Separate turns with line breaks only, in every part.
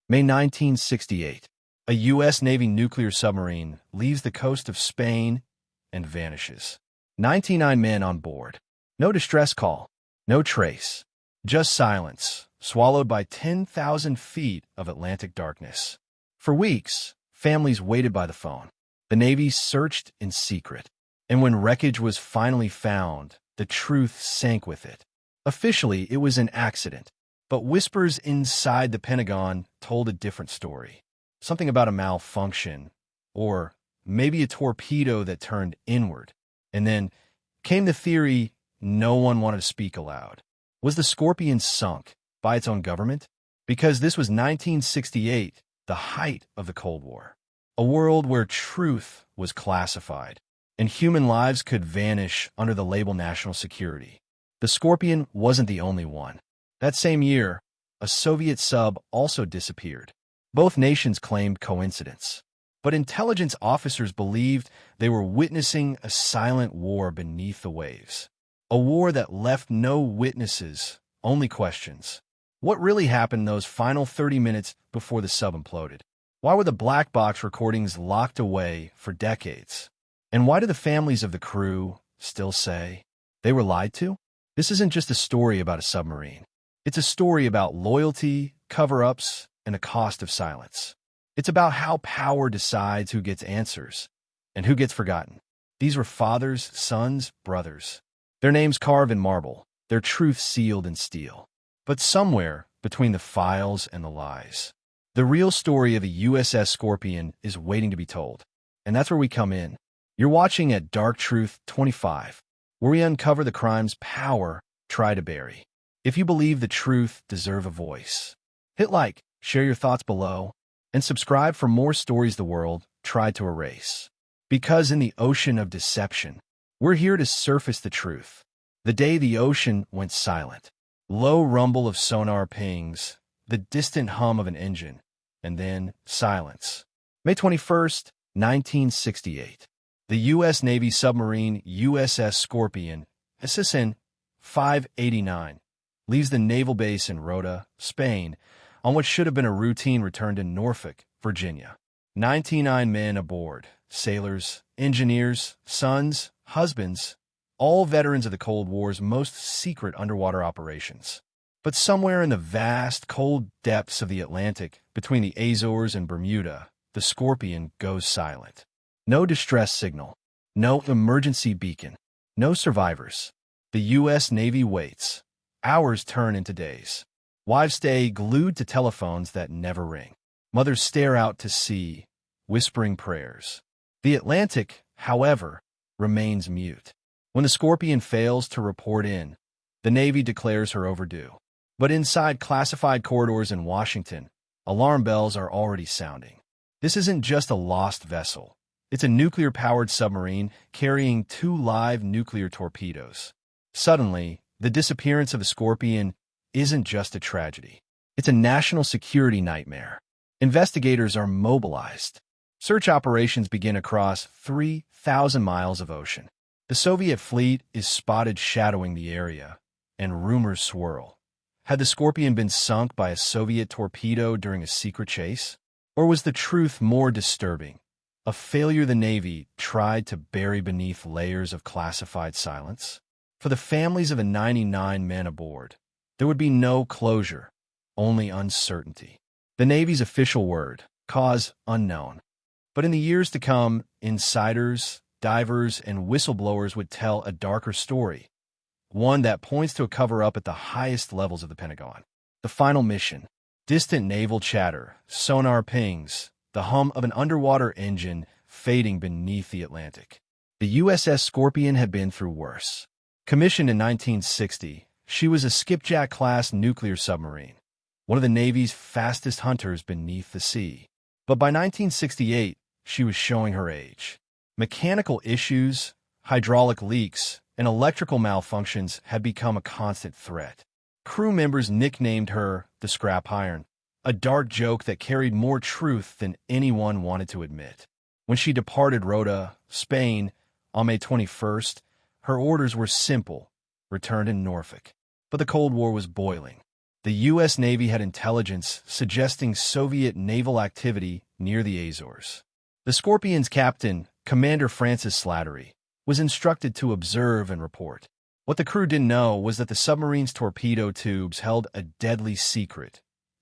May 1968. A U.S. Navy nuclear submarine leaves the coast of Spain and vanishes. 99 men on board. No distress call. No trace. Just silence, swallowed by 10,000 feet of Atlantic darkness. For weeks, families waited by the phone. The Navy searched in secret. And when wreckage was finally found, the truth sank with it. Officially, it was an accident. But whispers inside the Pentagon told a different story. Something about a malfunction, or maybe a torpedo that turned inward. And then came the theory no one wanted to speak aloud. Was the Scorpion sunk by its own government? Because this was 1968, the height of the Cold War. A world where truth was classified, and human lives could vanish under the label national security. The Scorpion wasn't the only one. That same year, a Soviet sub also disappeared. Both nations claimed coincidence. But intelligence officers believed they were witnessing a silent war beneath the waves. A war that left no witnesses, only questions. What really happened those final 30 minutes before the sub imploded? Why were the black box recordings locked away for decades? And why do the families of the crew still say they were lied to? This isn't just a story about a submarine. It's a story about loyalty, cover-ups, and the cost of silence. It's about how power decides who gets answers and who gets forgotten. These were fathers, sons, brothers. Their names carved in marble, their truth sealed in steel. But somewhere between the files and the lies, the real story of the USS Scorpion is waiting to be told. And that's where we come in. You're watching at Dark Truth 25, where we uncover the crimes power tried to bury. If you believe the truth deserves a voice, hit like, share your thoughts below, and subscribe for more stories the world tried to erase. Because in the ocean of deception, we're here to surface the truth. The day the ocean went silent. Low rumble of sonar pings, the distant hum of an engine, and then silence. May 21st, 1968. The U.S. Navy submarine USS Scorpion, SSN 589, leaves the naval base in Rota, Spain, on what should have been a routine return to Norfolk, Virginia. 99 men aboard, sailors, engineers, sons, husbands, all veterans of the Cold War's most secret underwater operations. But somewhere in the vast, cold depths of the Atlantic, between the Azores and Bermuda, the Scorpion goes silent. No distress signal, no emergency beacon, no survivors. The U.S. Navy waits. Hours turn into days. Wives stay glued to telephones that never ring. Mothers stare out to sea, whispering prayers. The Atlantic, however, remains mute. When the Scorpion fails to report in, the Navy declares her overdue. But inside classified corridors in Washington, alarm bells are already sounding. This isn't just a lost vessel. It's a nuclear-powered submarine carrying 2 live nuclear torpedoes. Suddenly, the disappearance of the Scorpion isn't just a tragedy. It's a national security nightmare. Investigators are mobilized. Search operations begin across 3,000 miles of ocean. The Soviet fleet is spotted shadowing the area, and rumors swirl. Had the Scorpion been sunk by a Soviet torpedo during a secret chase? Or was the truth more disturbing? A failure the Navy tried to bury beneath layers of classified silence? For the families of the 99 men aboard, there would be no closure, only uncertainty. The Navy's official word, cause unknown. But in the years to come, insiders, divers, and whistleblowers would tell a darker story, one that points to a cover-up at the highest levels of the Pentagon. The final mission, distant naval chatter, sonar pings, the hum of an underwater engine fading beneath the Atlantic. The USS Scorpion had been through worse. Commissioned in 1960, she was a skipjack-class nuclear submarine, one of the Navy's fastest hunters beneath the sea. But by 1968, she was showing her age. Mechanical issues, hydraulic leaks, and electrical malfunctions had become a constant threat. Crew members nicknamed her the Scrap Iron, a dark joke that carried more truth than anyone wanted to admit. When she departed Rota, Spain, on May 21st, her orders were simple: return to Norfolk. But the Cold War was boiling. The U.S. Navy had intelligence suggesting Soviet naval activity near the Azores. The Scorpion's captain, Commander Francis Slattery, was instructed to observe and report. What the crew didn't know was that the submarine's torpedo tubes held a deadly secret: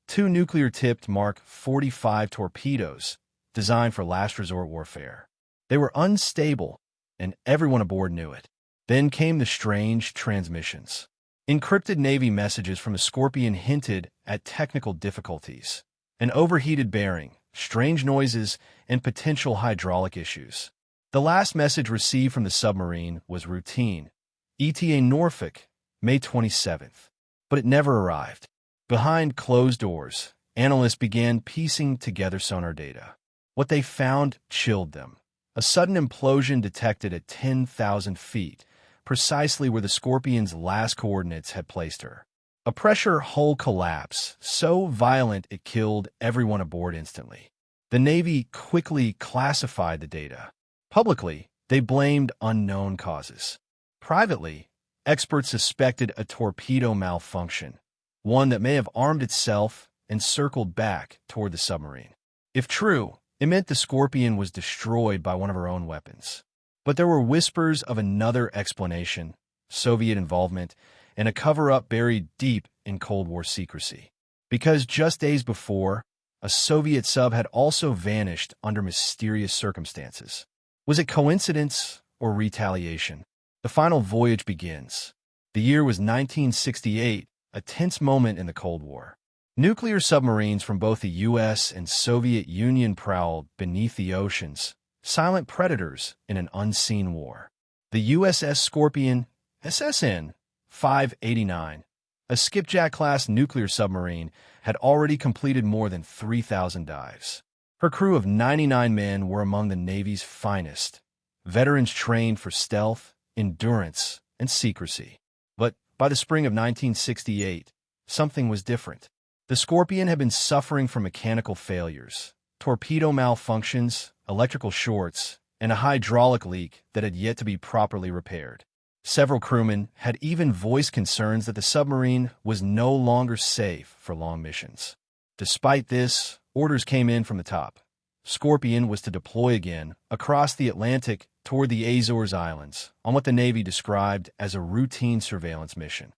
2 nuclear-tipped Mark 45 torpedoes designed for last resort warfare. They were unstable, and everyone aboard knew it. Then came the strange transmissions. Encrypted Navy messages from the Scorpion hinted at technical difficulties: an overheated bearing, strange noises, and potential hydraulic issues. The last message received from the submarine was routine: ETA Norfolk, May 27th. But it never arrived. Behind closed doors, analysts began piecing together sonar data. What they found chilled them. A sudden implosion detected at 10,000 feet, precisely where the Scorpion's last coordinates had placed her. A pressure hull collapse, so violent it killed everyone aboard instantly. The Navy quickly classified the data. Publicly, they blamed unknown causes. Privately, experts suspected a torpedo malfunction, one that may have armed itself and circled back toward the submarine. If true, it meant the Scorpion was destroyed by one of her own weapons. But there were whispers of another explanation: Soviet involvement, and a cover-up buried deep in Cold War secrecy. Because just days before, a Soviet sub had also vanished under mysterious circumstances. Was it coincidence or retaliation? The final voyage begins. The year was 1968, a tense moment in the Cold War. Nuclear submarines from both the U.S. and Soviet Union prowled beneath the oceans, silent predators in an unseen war. The USS Scorpion, SSN 589, a skipjack-class nuclear submarine, had already completed more than 3,000 dives. Her crew of 99 men were among the Navy's finest, veterans trained for stealth, endurance, and secrecy. But by the spring of 1968, something was different. The Scorpion had been suffering from mechanical failures, torpedo malfunctions, electrical shorts, and a hydraulic leak that had yet to be properly repaired. Several crewmen had even voiced concerns that the submarine was no longer safe for long missions. Despite this, orders came in from the top. Scorpion was to deploy again across the Atlantic toward the Azores Islands on what the Navy described as a routine surveillance mission.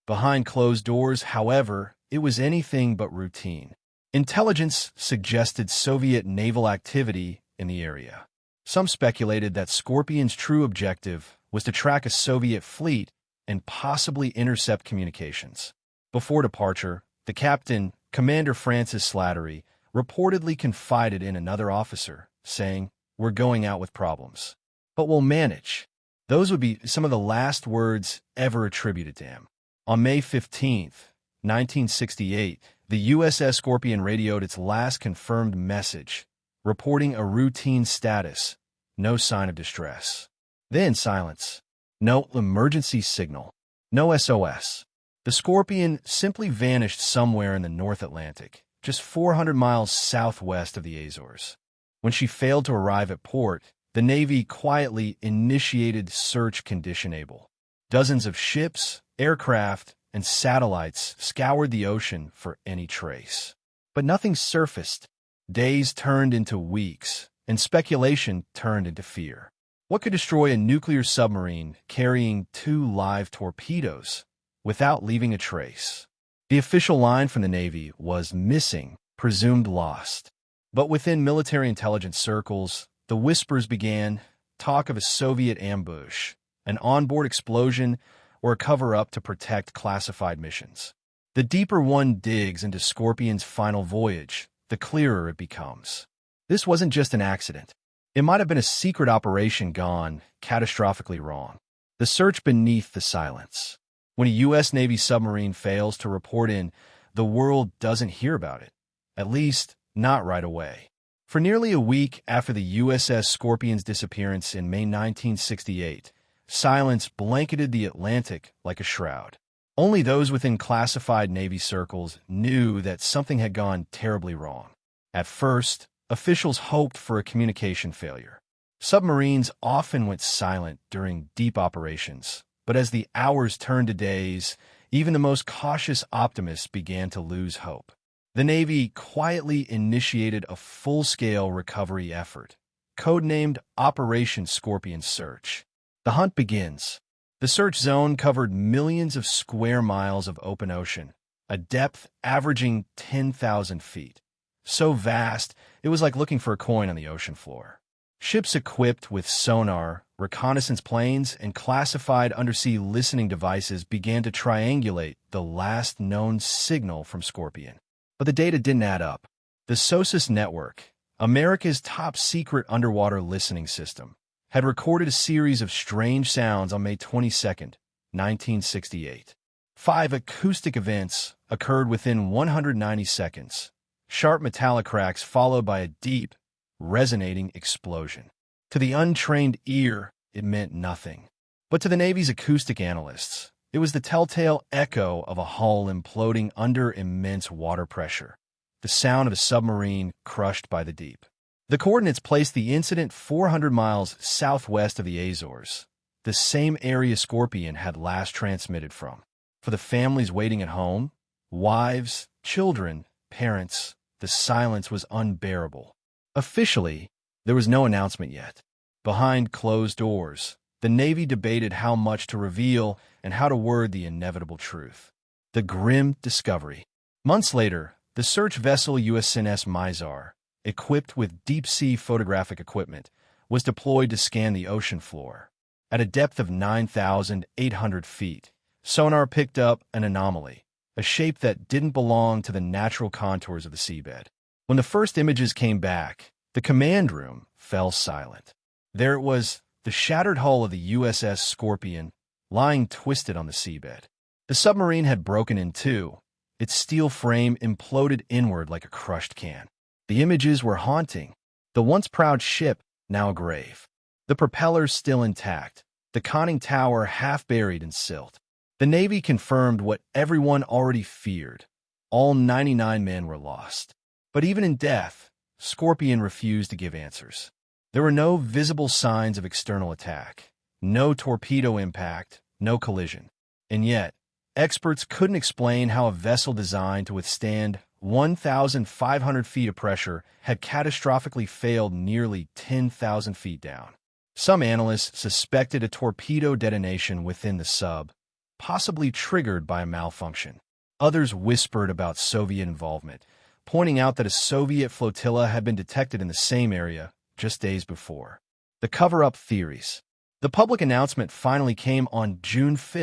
Behind closed doors, however, it was anything but routine. Intelligence suggested Soviet naval activity in the area. Some speculated that Scorpion's true objective was to track a Soviet fleet and possibly intercept communications. Before departure, the captain, Commander Francis Slattery, reportedly confided in another officer, saying, "We're going out with problems, but we'll manage." Those would be some of the last words ever attributed to him. On May 15th, 1968, the USS Scorpion radioed its last confirmed message, reporting a routine status: no sign of distress. Then silence. No emergency signal. No SOS. The Scorpion simply vanished somewhere in the North Atlantic, just 400 miles southwest of the Azores. When she failed to arrive at port, the Navy quietly initiated search condition able. Dozens of ships, aircraft, and satellites scoured the ocean for any trace. But nothing surfaced. Days turned into weeks, and speculation turned into fear. What could destroy a nuclear submarine carrying 2 live torpedoes without leaving a trace? The official line from the Navy was missing, presumed lost. But within military intelligence circles, the whispers began: talk of a Soviet ambush, an onboard explosion, or a cover-up to protect classified missions. The deeper one digs into Scorpion's final voyage, the clearer it becomes. This wasn't just an accident. It might have been a secret operation gone catastrophically wrong. The search beneath the silence. When a U.S. Navy submarine fails to report in, the world doesn't hear about it. At least, not right away. For nearly a week after the USS Scorpion's disappearance in May 1968, silence blanketed the Atlantic like a shroud. Only those within classified Navy circles knew that something had gone terribly wrong. At first, officials hoped for a communication failure. Submarines often went silent during deep operations, but as the hours turned to days even the most cautious optimists began to lose hope. The Navy quietly initiated a full-scale recovery effort, codenamed Operation Scorpion Search. The hunt begins. The search zone covered millions of square miles of open ocean, a depth averaging 10,000 feet. So vast, it was like looking for a coin on the ocean floor. Ships equipped with sonar, reconnaissance planes, and classified undersea listening devices began to triangulate the last known signal from Scorpion. But the data didn't add up. The SOSUS network, America's top-secret underwater listening system, had recorded a series of strange sounds on May 22, 1968. 5 acoustic events occurred within 190 seconds. Sharp metallic cracks followed by a deep, resonating explosion. To the untrained ear, it meant nothing. But to the Navy's acoustic analysts, it was the telltale echo of a hull imploding under immense water pressure, the sound of a submarine crushed by the deep. The coordinates placed the incident 400 miles southwest of the Azores, the same area Scorpion had last transmitted from. For the families waiting at home, wives, children, parents, the silence was unbearable. Officially, there was no announcement yet. Behind closed doors, the Navy debated how much to reveal and how to word the inevitable truth. The grim discovery. Months later, the search vessel USS Mizar, equipped with deep-sea photographic equipment, was deployed to scan the ocean floor. At a depth of 9,800 feet, sonar picked up an anomaly, a shape that didn't belong to the natural contours of the seabed. When the first images came back, the command room fell silent. There it was, the shattered hull of the USS Scorpion, lying twisted on the seabed. The submarine had broken in two, its steel frame imploded inward like a crushed can. The images were haunting. The once proud ship, now a grave. The propellers still intact, the conning tower half buried in silt. The Navy confirmed what everyone already feared. All 99 men were lost. But even in death, Scorpion refused to give answers. There were no visible signs of external attack, no torpedo impact, no collision. And yet, experts couldn't explain how a vessel designed to withstand 1,500 feet of pressure had catastrophically failed nearly 10,000 feet down. Some analysts suspected a torpedo detonation within the sub, possibly triggered by a malfunction. Others whispered about Soviet involvement, pointing out that a Soviet flotilla had been detected in the same area just days before. The cover-up theories. The public announcement finally came on June 5,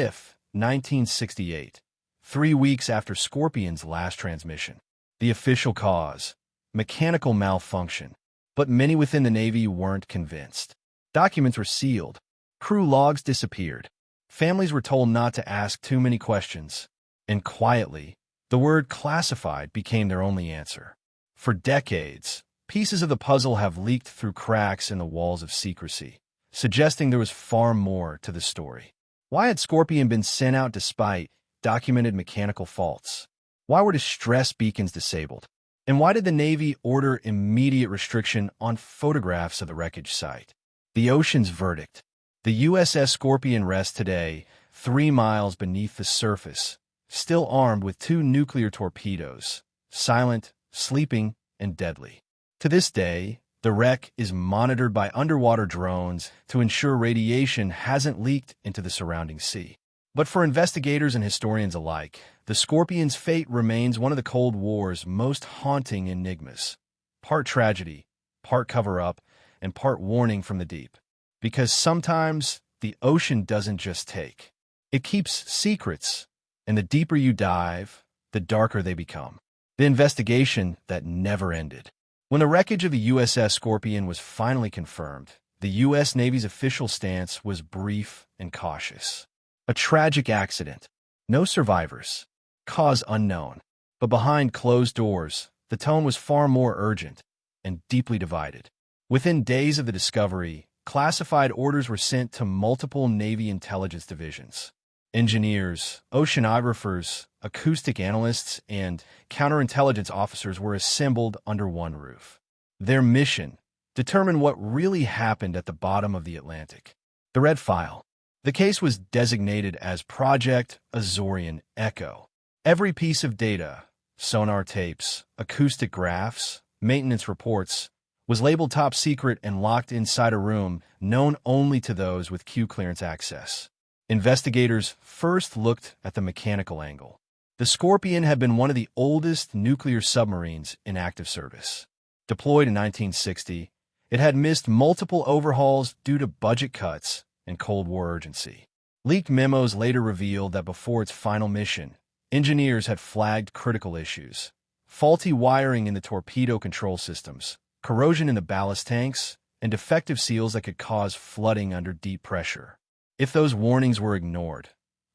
1968, 3 weeks after Scorpion's last transmission. The official cause: mechanical malfunction. But many within the Navy weren't convinced. Documents were sealed. Crew logs disappeared. Families were told not to ask too many questions. And quietly, the word classified became their only answer. For decades, pieces of the puzzle have leaked through cracks in the walls of secrecy, suggesting there was far more to the story. Why had Scorpion been sent out despite documented mechanical faults? Why were distress beacons disabled? And why did the Navy order immediate restriction on photographs of the wreckage site? The ocean's verdict. The USS Scorpion rests today, 3 miles beneath the surface, still armed with 2 nuclear torpedoes, silent, sleeping, and deadly. To this day, the wreck is monitored by underwater drones to ensure radiation hasn't leaked into the surrounding sea. But for investigators and historians alike, the Scorpion's fate remains one of the Cold War's most haunting enigmas. Part tragedy, part cover-up, and part warning from the deep. Because sometimes the ocean doesn't just take. It keeps secrets, and the deeper you dive, the darker they become. The investigation that never ended. When the wreckage of the USS Scorpion was finally confirmed, the U.S. Navy's official stance was brief and cautious. A tragic accident. No survivors. Cause unknown. But behind closed doors, the tone was far more urgent and deeply divided. Within days of the discovery, classified orders were sent to multiple Navy intelligence divisions. Engineers, oceanographers, acoustic analysts, and counterintelligence officers were assembled under one roof. Their mission: determine what really happened at the bottom of the Atlantic. The Red File. The case was designated as Project Azorian Echo. Every piece of data, sonar tapes, acoustic graphs, maintenance reports, was labeled top secret and locked inside a room known only to those with Q clearance access. Investigators first looked at the mechanical angle. The Scorpion had been one of the oldest nuclear submarines in active service. Deployed in 1960, it had missed multiple overhauls due to budget cuts and Cold War urgency. Leaked memos later revealed that before its final mission, engineers had flagged critical issues: faulty wiring in the torpedo control systems, corrosion in the ballast tanks, and defective seals that could cause flooding under deep pressure. If those warnings were ignored,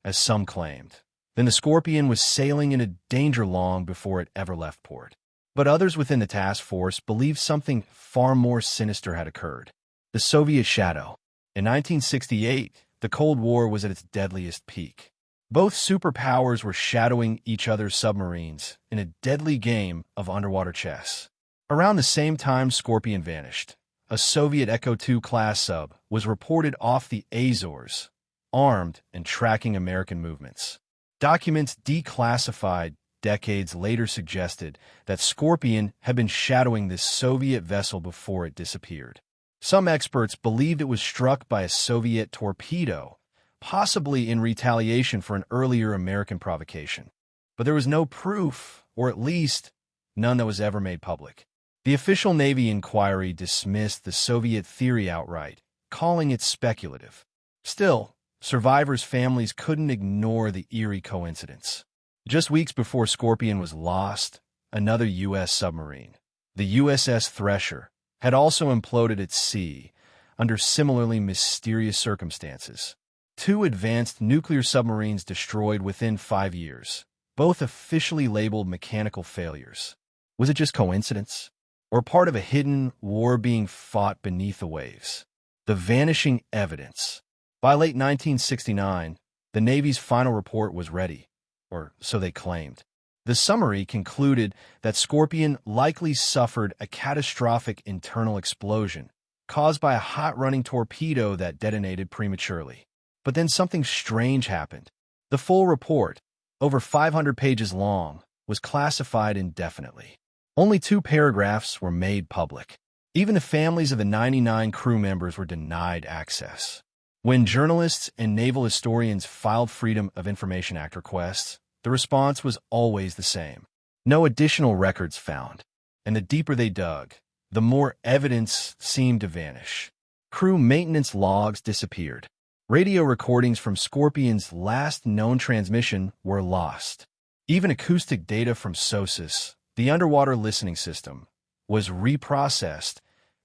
as some claimed, then the Scorpion was sailing into danger long before it ever left port. But others within the task force believed something far more sinister had occurred: the Soviet shadow. In 1968, the Cold War was at its deadliest peak. Both superpowers were shadowing each other's submarines in a deadly game of underwater chess. Around the same time Scorpion vanished, a Soviet Echo II class sub was reported off the Azores, armed and tracking American movements. Documents declassified decades later suggested that Scorpion had been shadowing this Soviet vessel before it disappeared. Some experts believed it was struck by a Soviet torpedo, possibly in retaliation for an earlier American provocation. But there was no proof, or at least none that was ever made public. The official Navy inquiry dismissed the Soviet theory outright, calling it speculative. Still, survivors' families couldn't ignore the eerie coincidence. Just weeks before Scorpion was lost, another U.S. submarine, the USS Thresher, had also imploded at sea under similarly mysterious circumstances. Two advanced nuclear submarines destroyed within 5 years, both officially labeled mechanical failures. Was it just coincidence, or part of a hidden war being fought beneath the waves? The vanishing evidence. By late 1969, the Navy's final report was ready, or so they claimed. The summary concluded that Scorpion likely suffered a catastrophic internal explosion caused by a hot-running torpedo that detonated prematurely. But then something strange happened. The full report, over 500 pages long, was classified indefinitely. Only 2 paragraphs were made public. Even the families of the 99 crew members were denied access. When journalists and naval historians filed Freedom of Information Act requests, the response was always the same: no additional records found. And the deeper they dug, the more evidence seemed to vanish. Crew maintenance logs disappeared. Radio recordings from Scorpion's last known transmission were lost. Even acoustic data from SOSUS, the underwater listening system, was reprocessed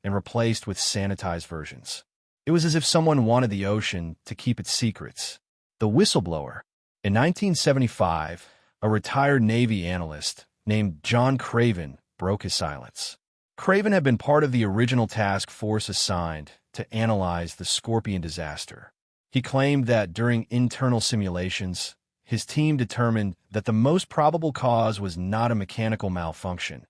and replaced with sanitized versions. It was as if someone wanted the ocean to keep its secrets. The whistleblower. In 1975, a retired Navy analyst named John Craven broke his silence. Craven had been part of the original task force assigned to analyze the Scorpion disaster. He claimed that during internal simulations, his team determined that the most probable cause was not a mechanical malfunction,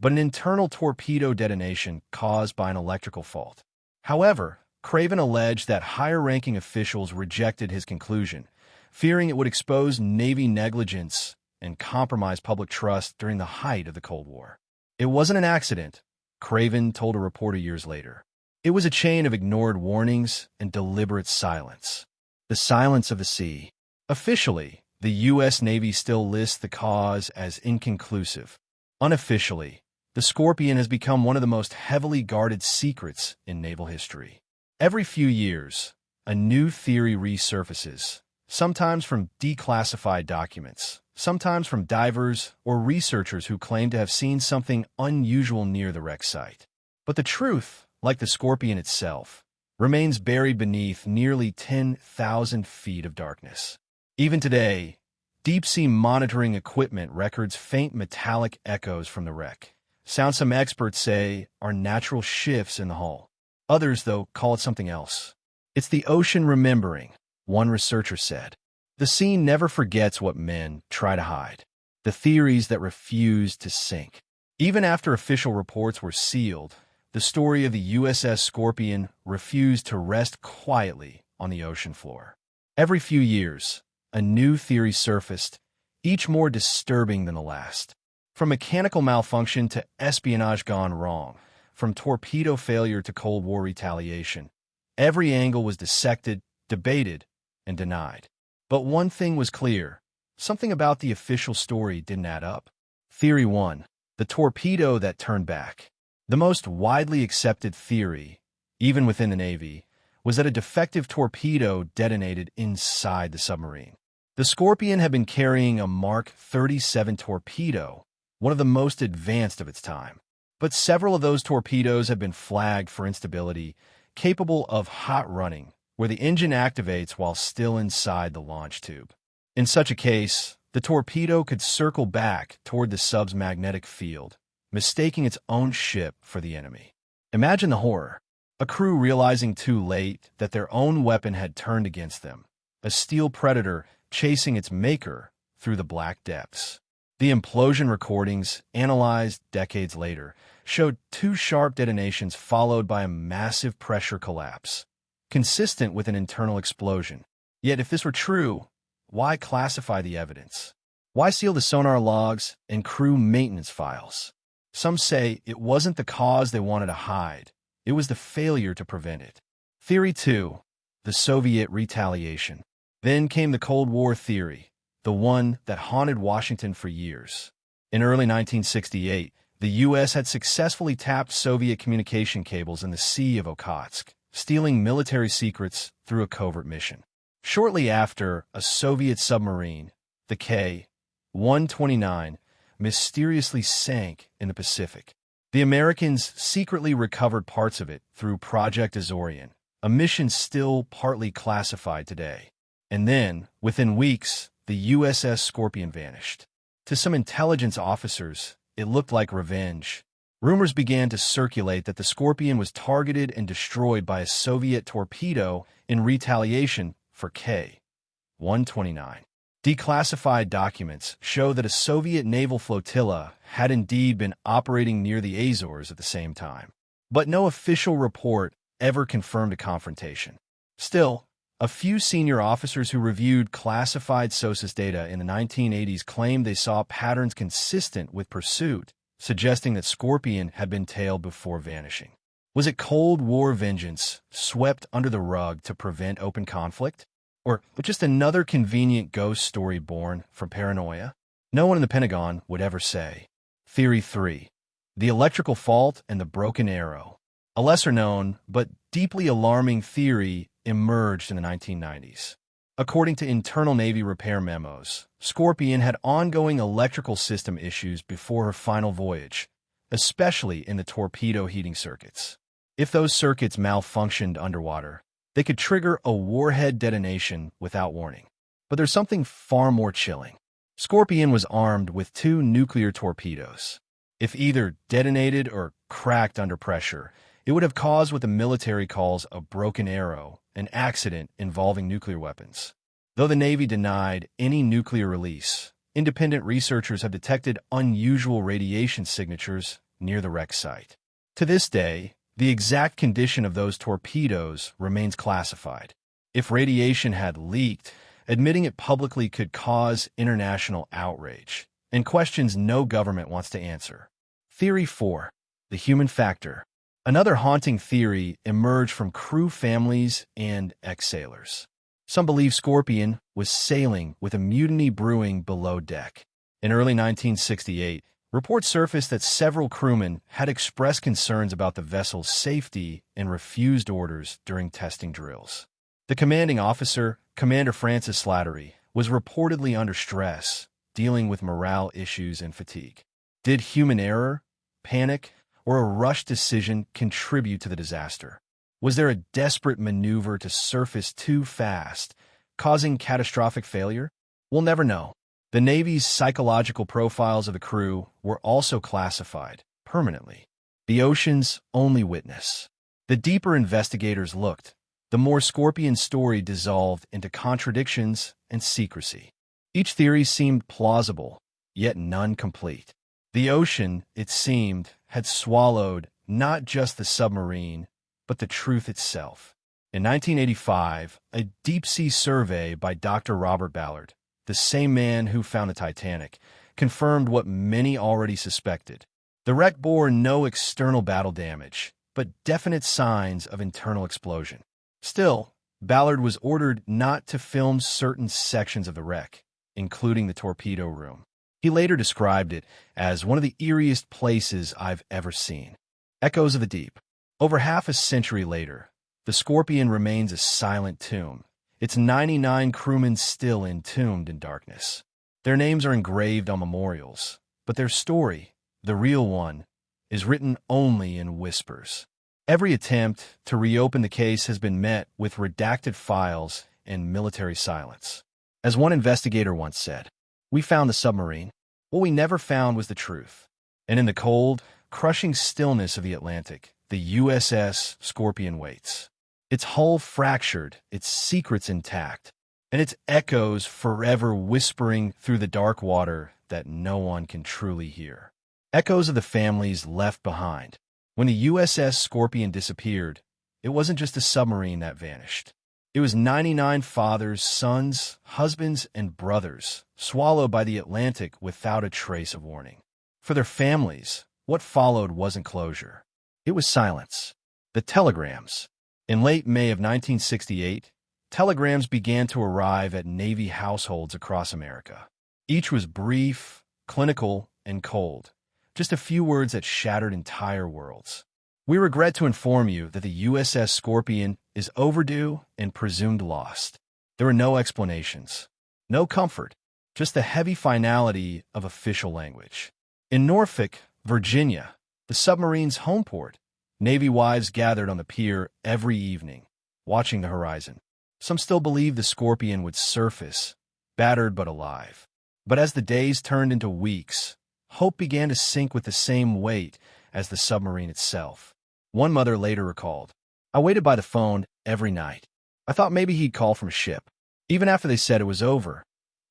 but an internal torpedo detonation caused by an electrical fault. However, Craven alleged that higher-ranking officials rejected his conclusion, fearing it would expose Navy negligence and compromise public trust during the height of the Cold War. It wasn't an accident, Craven told a reporter years later. It was a chain of ignored warnings and deliberate silence. The silence of the sea. Officially, the U.S. Navy still lists the cause as inconclusive. Unofficially, the Scorpion has become one of the most heavily guarded secrets in naval history. Every few years, a new theory resurfaces, sometimes from declassified documents, sometimes from divers or researchers who claim to have seen something unusual near the wreck site. But the truth, like the Scorpion itself, remains buried beneath nearly 10,000 feet of darkness. Even today, deep-sea monitoring equipment records faint metallic echoes from the wreck, sounds some experts say are natural shifts in the hull. Others, though, call it something else. It's the ocean remembering, one researcher said. The sea never forgets what men try to hide, the theories that refuse to sink. Even after official reports were sealed, the story of the USS Scorpion refused to rest quietly on the ocean floor. Every few years, a new theory surfaced, each more disturbing than the last. From mechanical malfunction to espionage gone wrong, from torpedo failure to Cold War retaliation, every angle was dissected, debated, and denied. But one thing was clear. Something about the official story didn't add up. Theory 1. The torpedo that turned back. The most widely accepted theory, even within the Navy, was that a defective torpedo detonated inside the submarine. The Scorpion had been carrying a Mark 37 torpedo, one of the most advanced of its time. But several of those torpedoes had been flagged for instability, capable of hot running, where the engine activates while still inside the launch tube. In such a case, the torpedo could circle back toward the sub's magnetic field, mistaking its own ship for the enemy. Imagine the horror. A crew realizing too late that their own weapon had turned against them, a steel predator chasing its maker through the black depths. The implosion recordings, analyzed decades later, showed two sharp detonations followed by a massive pressure collapse, consistent with an internal explosion. Yet if this were true, why classify the evidence? Why seal the sonar logs and crew maintenance files? Some say it wasn't the cause they wanted to hide. It was the failure to prevent it. Theory 2. The Soviet retaliation. Then came the Cold War theory, the one that haunted Washington for years. In early 1968, the U.S. had successfully tapped Soviet communication cables in the Sea of Okhotsk, stealing military secrets through a covert mission. Shortly after, a Soviet submarine, the K-129, mysteriously sank in the Pacific. The Americans secretly recovered parts of it through Project Azorian, a mission still partly classified today. And then, within weeks, the USS Scorpion vanished. To some intelligence officers, it looked like revenge. Rumors began to circulate that the Scorpion was targeted and destroyed by a Soviet torpedo in retaliation for K-129. Declassified documents show that a Soviet naval flotilla had indeed been operating near the Azores at the same time. But no official report ever confirmed a confrontation. Still, a few senior officers who reviewed classified SOSUS data in the 1980s claimed they saw patterns consistent with pursuit, suggesting that Scorpion had been tailed before vanishing. Was it Cold War vengeance swept under the rug to prevent open conflict? Or just another convenient ghost story born from paranoia? No one in the Pentagon would ever say. Theory 3. The electrical fault and the broken arrow. A lesser-known but deeply alarming theory emerged in the 1990s. According to internal Navy repair memos, Scorpion had ongoing electrical system issues before her final voyage, especially in the torpedo heating circuits. If those circuits malfunctioned underwater, they could trigger a warhead detonation without warning. But there's something far more chilling. Scorpion was armed with 2 nuclear torpedoes. If either detonated or cracked under pressure, it would have caused what the military calls a broken arrow, an accident involving nuclear weapons. Though the Navy denied any nuclear release, independent researchers have detected unusual radiation signatures near the wreck site. To this day, the exact condition of those torpedoes remains classified. If radiation had leaked, admitting it publicly could cause international outrage, and questions no government wants to answer. Theory 4. The human factor. Another haunting theory emerged from crew families and ex-sailors. Some believe Scorpion was sailing with a mutiny brewing below deck. In early 1968, reports surfaced that several crewmen had expressed concerns about the vessel's safety and refused orders during testing drills. The commanding officer, Commander Francis Slattery, was reportedly under stress, dealing with morale issues and fatigue. Did human error, panic, or a rushed decision contribute to the disaster? Was there a desperate maneuver to surface too fast, causing catastrophic failure? We'll never know. The Navy's psychological profiles of the crew were also classified permanently. The ocean's only witness. The deeper investigators looked, the more Scorpion's story dissolved into contradictions and secrecy. Each theory seemed plausible, yet none complete. The ocean, it seemed, had swallowed not just the submarine, but the truth itself. In 1985, a deep-sea survey by Dr. Robert Ballard, the same man who found the Titanic, confirmed what many already suspected. The wreck bore no external battle damage, but definite signs of internal explosion. Still, Ballard was ordered not to film certain sections of the wreck, including the torpedo room. He later described it as one of the eeriest places I've ever seen. Echoes of the deep. Over half a century later, the Scorpion remains a silent tomb, its 99 crewmen still entombed in darkness. Their names are engraved on memorials, but their story, the real one, is written only in whispers. Every attempt to reopen the case has been met with redacted files and military silence. As one investigator once said, "We found the submarine. What we never found was the truth." And in the cold, crushing stillness of the Atlantic, the USS Scorpion waits. Its hull fractured, its secrets intact, and its echoes forever whispering through the dark water that no one can truly hear. Echoes of the families left behind. When the USS Scorpion disappeared, it wasn't just a submarine that vanished. It was 99 fathers, sons, husbands, and brothers, swallowed by the Atlantic without a trace of warning. For their families, what followed wasn't closure. It was silence. The telegrams. In late May of 1968, telegrams began to arrive at Navy households across America. Each was brief, clinical, and cold. Just a few words that shattered entire worlds. "We regret to inform you that the USS Scorpion is overdue and presumed lost." There were no explanations, no comfort, just the heavy finality of official language. In Norfolk, Virginia, the submarine's home port, Navy wives gathered on the pier every evening, watching the horizon. Some still believed the Scorpion would surface, battered but alive. But as the days turned into weeks, hope began to sink with the same weight as the submarine itself. One mother later recalled, "I waited by the phone every night. I thought maybe he'd call from a ship. Even after they said it was over,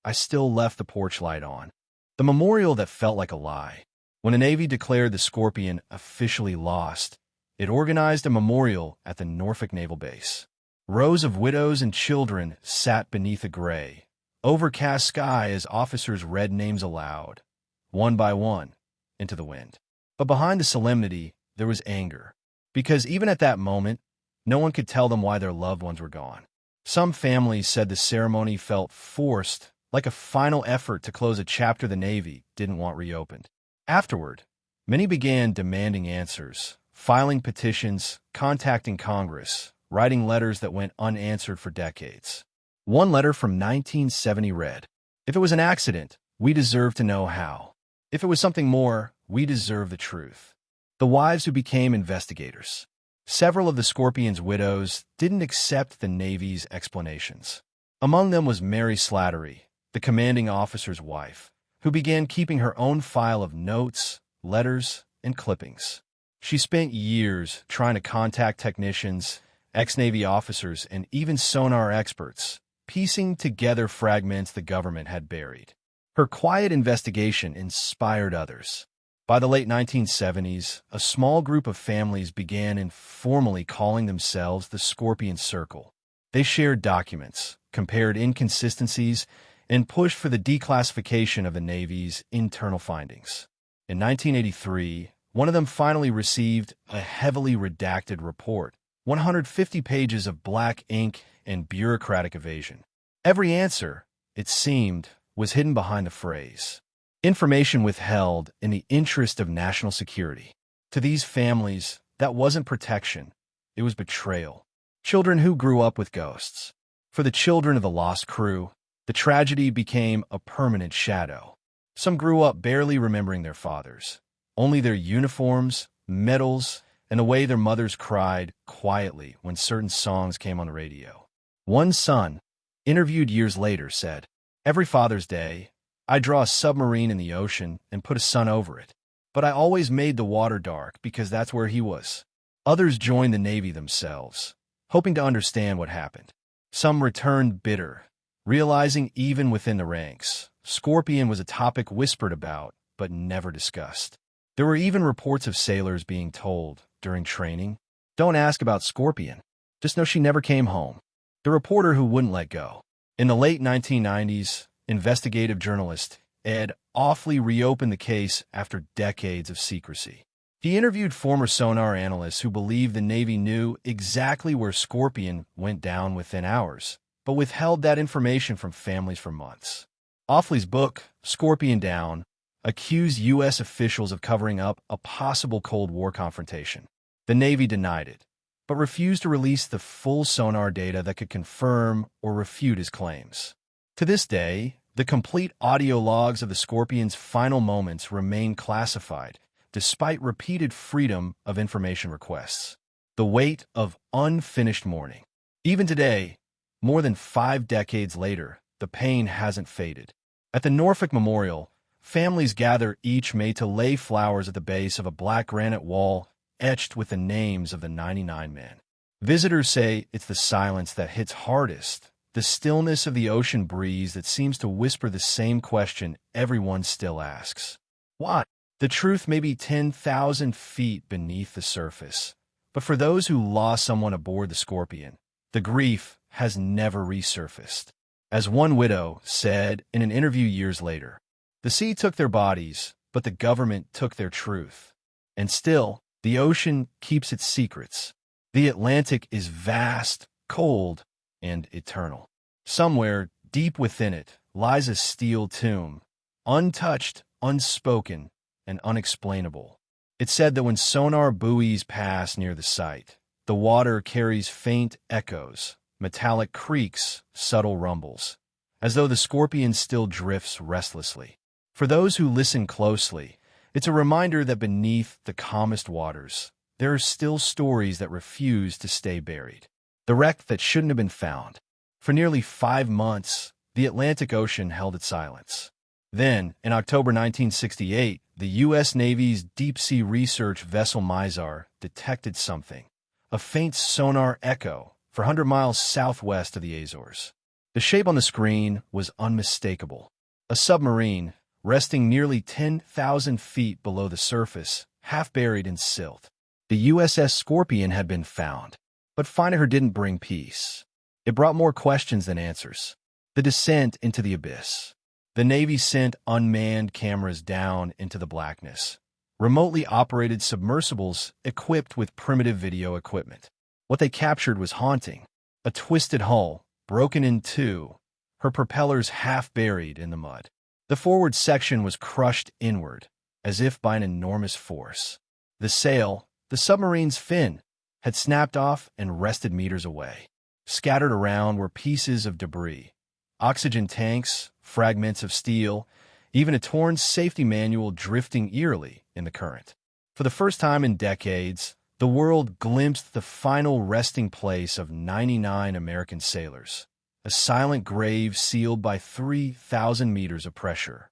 I still left the porch light on." The memorial that felt like a lie. When the Navy declared the Scorpion officially lost, it organized a memorial at the Norfolk Naval Base. Rows of widows and children sat beneath a gray, overcast sky as officers read names aloud, one by one, into the wind. But behind the solemnity, there was anger. Because even at that moment, no one could tell them why their loved ones were gone. Some families said the ceremony felt forced, like a final effort to close a chapter the Navy didn't want reopened. Afterward, many began demanding answers, filing petitions, contacting Congress, writing letters that went unanswered for decades. One letter from 1970 read, "If it was an accident, we deserve to know how. If it was something more, we deserve the truth." The wives who became investigators. Several of the Scorpion's widows didn't accept the Navy's explanations. Among them was Mary Slattery, the commanding officer's wife, who began keeping her own file of notes, letters, and clippings. She spent years trying to contact technicians, ex-Navy officers, and even sonar experts, piecing together fragments the government had buried. Her quiet investigation inspired others. By the late 1970s, a small group of families began informally calling themselves the Scorpion Circle. They shared documents, compared inconsistencies, and pushed for the declassification of the Navy's internal findings. In 1983, one of them finally received a heavily redacted report, 150 pages of black ink and bureaucratic evasion. Every answer, it seemed, was hidden behind the phrase, "Information withheld in the interest of national security." To these families, that wasn't protection, it was betrayal. Children who grew up with ghosts. For the children of the lost crew, the tragedy became a permanent shadow. Some grew up barely remembering their fathers, only their uniforms, medals, and the way their mothers cried quietly when certain songs came on the radio. One son, interviewed years later, said, "Every Father's Day, I draw a submarine in the ocean and put a sun over it. But I always made the water dark because that's where he was." Others joined the Navy themselves, hoping to understand what happened. Some returned bitter, realizing even within the ranks, Scorpion was a topic whispered about but never discussed. There were even reports of sailors being told, during training, "Don't ask about Scorpion. Just know she never came home. The reporter who wouldn't let go. In the late 1990s, investigative journalist Ed Offley reopened the case after decades of secrecy. He interviewed former sonar analysts who believed the Navy knew exactly where Scorpion went down within hours, but withheld that information from families for months. Offley's book, Scorpion Down, accused U.S. officials of covering up a possible Cold War confrontation. The Navy denied it, but refused to release the full sonar data that could confirm or refute his claims. To this day, the complete audio logs of the Scorpion's final moments remain classified, despite repeated Freedom of Information requests. The weight of unfinished mourning. Even today, more than 5 decades later, the pain hasn't faded. At the Norfolk Memorial, families gather each May to lay flowers at the base of a black granite wall etched with the names of the 99 men. Visitors say it's the silence that hits hardest, the stillness of the ocean breeze that seems to whisper the same question everyone still asks. Why? The truth may be 10,000 feet beneath the surface, but for those who lost someone aboard the Scorpion, the grief has never resurfaced. As one widow said in an interview years later, the sea took their bodies, but the government took their truth. And still, the ocean keeps its secrets. The Atlantic is vast, cold, and eternal. Somewhere, deep within it, lies a steel tomb, untouched, unspoken, and unexplainable. It's said that when sonar buoys pass near the site, the water carries faint echoes, metallic creaks, subtle rumbles, as though the Scorpion still drifts restlessly. For those who listen closely, it's a reminder that beneath the calmest waters, there are still stories that refuse to stay buried. The wreck that shouldn't have been found. For nearly 5 months, the Atlantic Ocean held its silence. Then, in October 1968, the U.S. Navy's deep-sea research vessel Mizar detected something, a faint sonar echo, 400 miles southwest of the Azores. The shape on the screen was unmistakable. A submarine, resting nearly 10,000 feet below the surface, half buried in silt. The USS Scorpion had been found, but finding her didn't bring peace. It brought more questions than answers. The descent into the abyss. The Navy sent unmanned cameras down into the blackness, remotely operated submersibles equipped with primitive video equipment. What they captured was haunting. A twisted hull, broken in two, her propellers half buried in the mud. The forward section was crushed inward, as if by an enormous force. The sail, the submarine's fin, had snapped off and rested meters away. Scattered around were pieces of debris, oxygen tanks, fragments of steel, even a torn safety manual drifting eerily in the current. For the first time in decades, the world glimpsed the final resting place of 99 American sailors, a silent grave sealed by 3,000 meters of pressure.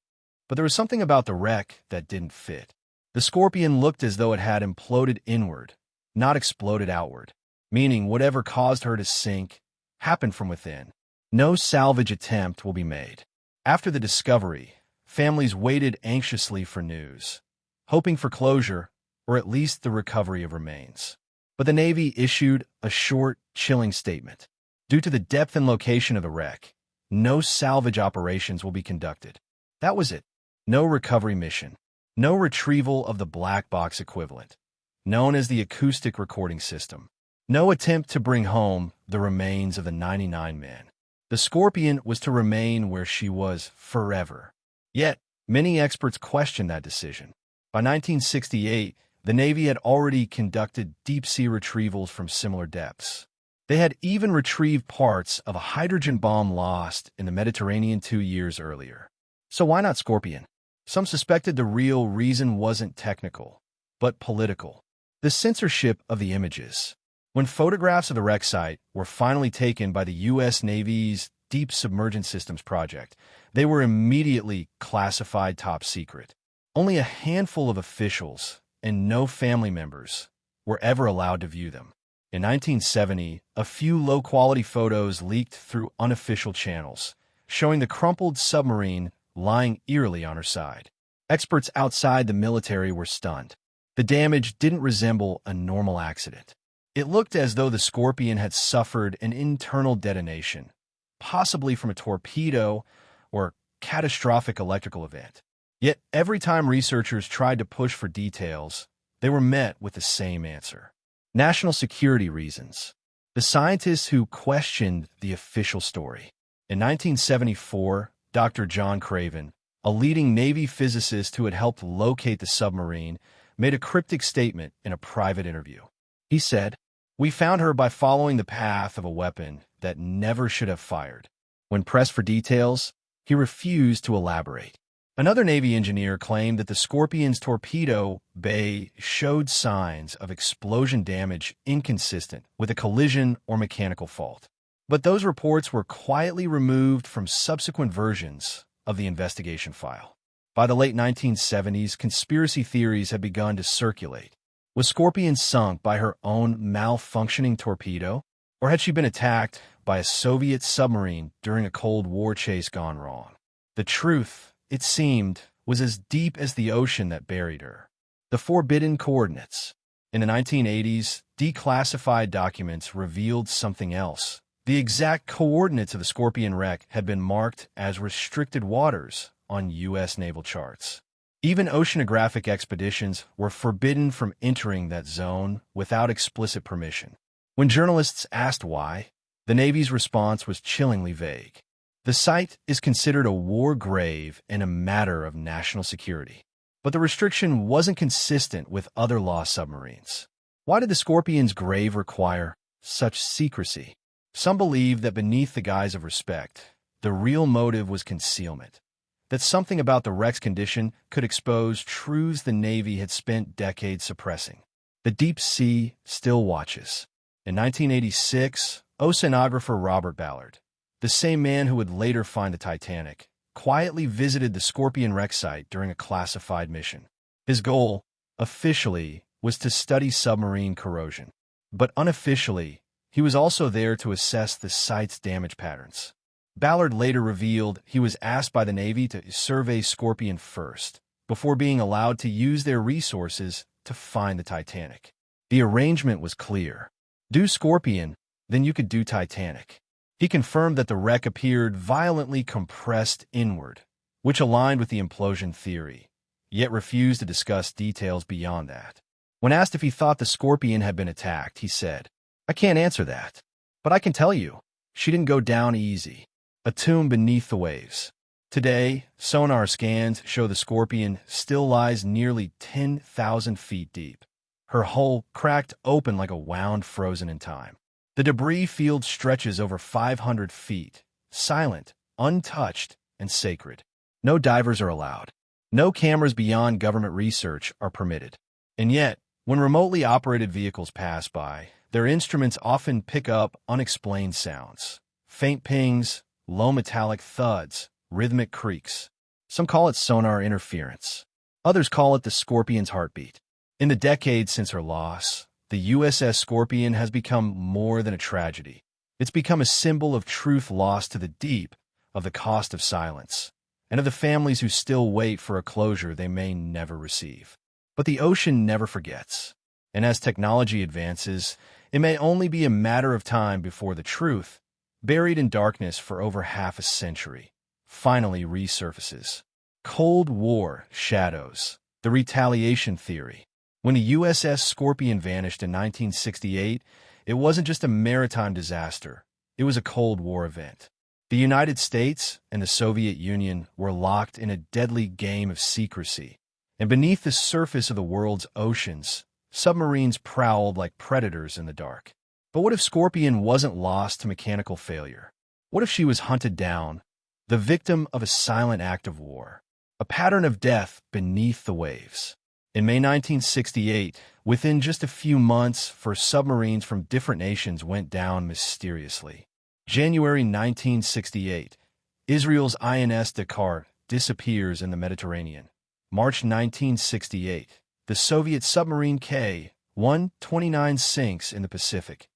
But there was something about the wreck that didn't fit. The Scorpion looked as though it had imploded inward, not exploded outward, meaning whatever caused her to sink happened from within. No salvage attempt will be made. After the discovery, families waited anxiously for news, hoping for closure or at least the recovery of remains. But the Navy issued a short, chilling statement. Due to the depth and location of the wreck, no salvage operations will be conducted. That was it. No recovery mission. No retrieval of the black box equivalent, known as the acoustic recording system. No attempt to bring home the remains of the 99 men. The Scorpion was to remain where she was forever. Yet, many experts questioned that decision. By 1968, the Navy had already conducted deep-sea retrievals from similar depths. They had even retrieved parts of a hydrogen bomb lost in the Mediterranean 2 years earlier. So why not Scorpion? Some suspected the real reason wasn't technical, but political. The censorship of the images. When photographs of the wreck site were finally taken by the U.S. Navy's Deep Submergence Systems project, they were immediately classified top secret. Only a handful of officials and no family members were ever allowed to view them. In 1970, a few low-quality photos leaked through unofficial channels, showing the crumpled submarine lying eerily on her side. Experts outside the military were stunned. The damage didn't resemble a normal accident. It looked as though the Scorpion had suffered an internal detonation, possibly from a torpedo or catastrophic electrical event. Yet every time researchers tried to push for details, they were met with the same answer: national security reasons. The scientists who questioned the official story. In 1974, Dr. John Craven, a leading Navy physicist who had helped locate the submarine, made a cryptic statement in a private interview. He said, "We found her by following the path of a weapon that never should have fired." When pressed for details, he refused to elaborate. Another Navy engineer claimed that the Scorpion's torpedo bay showed signs of explosion damage inconsistent with a collision or mechanical fault. But those reports were quietly removed from subsequent versions of the investigation file. By the late 1970s, conspiracy theories had begun to circulate. Was Scorpion sunk by her own malfunctioning torpedo? Or had she been attacked by a Soviet submarine during a Cold War chase gone wrong? The truth, it seemed, was as deep as the ocean that buried her. The forbidden coordinates. In the 1980s, declassified documents revealed something else. The exact coordinates of the Scorpion wreck had been marked as restricted waters on U.S. naval charts. Even oceanographic expeditions were forbidden from entering that zone without explicit permission. When journalists asked why, the Navy's response was chillingly vague. The site is considered a war grave and a matter of national security. But the restriction wasn't consistent with other lost submarines. Why did the Scorpion's grave require such secrecy? Some believe that beneath the guise of respect, the real motive was concealment. That something about the wreck's condition could expose truths the Navy had spent decades suppressing. The deep sea still watches. In 1986, oceanographer Robert Ballard, the same man who would later find the Titanic, quietly visited the Scorpion wreck site during a classified mission. His goal, officially, was to study submarine corrosion. But unofficially, he was also there to assess the site's damage patterns. Ballard later revealed he was asked by the Navy to survey Scorpion first, before being allowed to use their resources to find the Titanic. The arrangement was clear. Do Scorpion, then you could do Titanic. He confirmed that the wreck appeared violently compressed inward, which aligned with the implosion theory, yet refused to discuss details beyond that. When asked if he thought the Scorpion had been attacked, he said, "I can't answer that, but I can tell you, she didn't go down easy. A tomb beneath the waves." Today, sonar scans show the Scorpion still lies nearly 10,000 feet deep, her hull cracked open like a wound frozen in time. The debris field stretches over 500 feet, silent, untouched, and sacred. No divers are allowed. No cameras beyond government research are permitted. And yet, when remotely operated vehicles pass by, their instruments often pick up unexplained sounds. Faint pings, low metallic thuds, rhythmic creaks. Some call it sonar interference. Others call it the Scorpion's heartbeat. In the decades since her loss, the USS Scorpion has become more than a tragedy. It's become a symbol of truth lost to the deep, of the cost of silence, and of the families who still wait for a closure they may never receive. But the ocean never forgets, and as technology advances, it may only be a matter of time before the truth, buried in darkness for over half a century, finally resurfaces. Cold War shadows, the retaliation theory. When the USS Scorpion vanished in 1968, it wasn't just a maritime disaster, it was a Cold War event. The United States and the Soviet Union were locked in a deadly game of secrecy, and beneath the surface of the world's oceans, submarines prowled like predators in the dark. But what if Scorpion wasn't lost to mechanical failure? What if she was hunted down, the victim of a silent act of war, a pattern of death beneath the waves? In May 1968, within just a few months, 4 submarines from different nations went down mysteriously. January 1968, Israel's INS Dakar disappears in the Mediterranean. March 1968, the Soviet submarine K-129 sinks in the Pacific.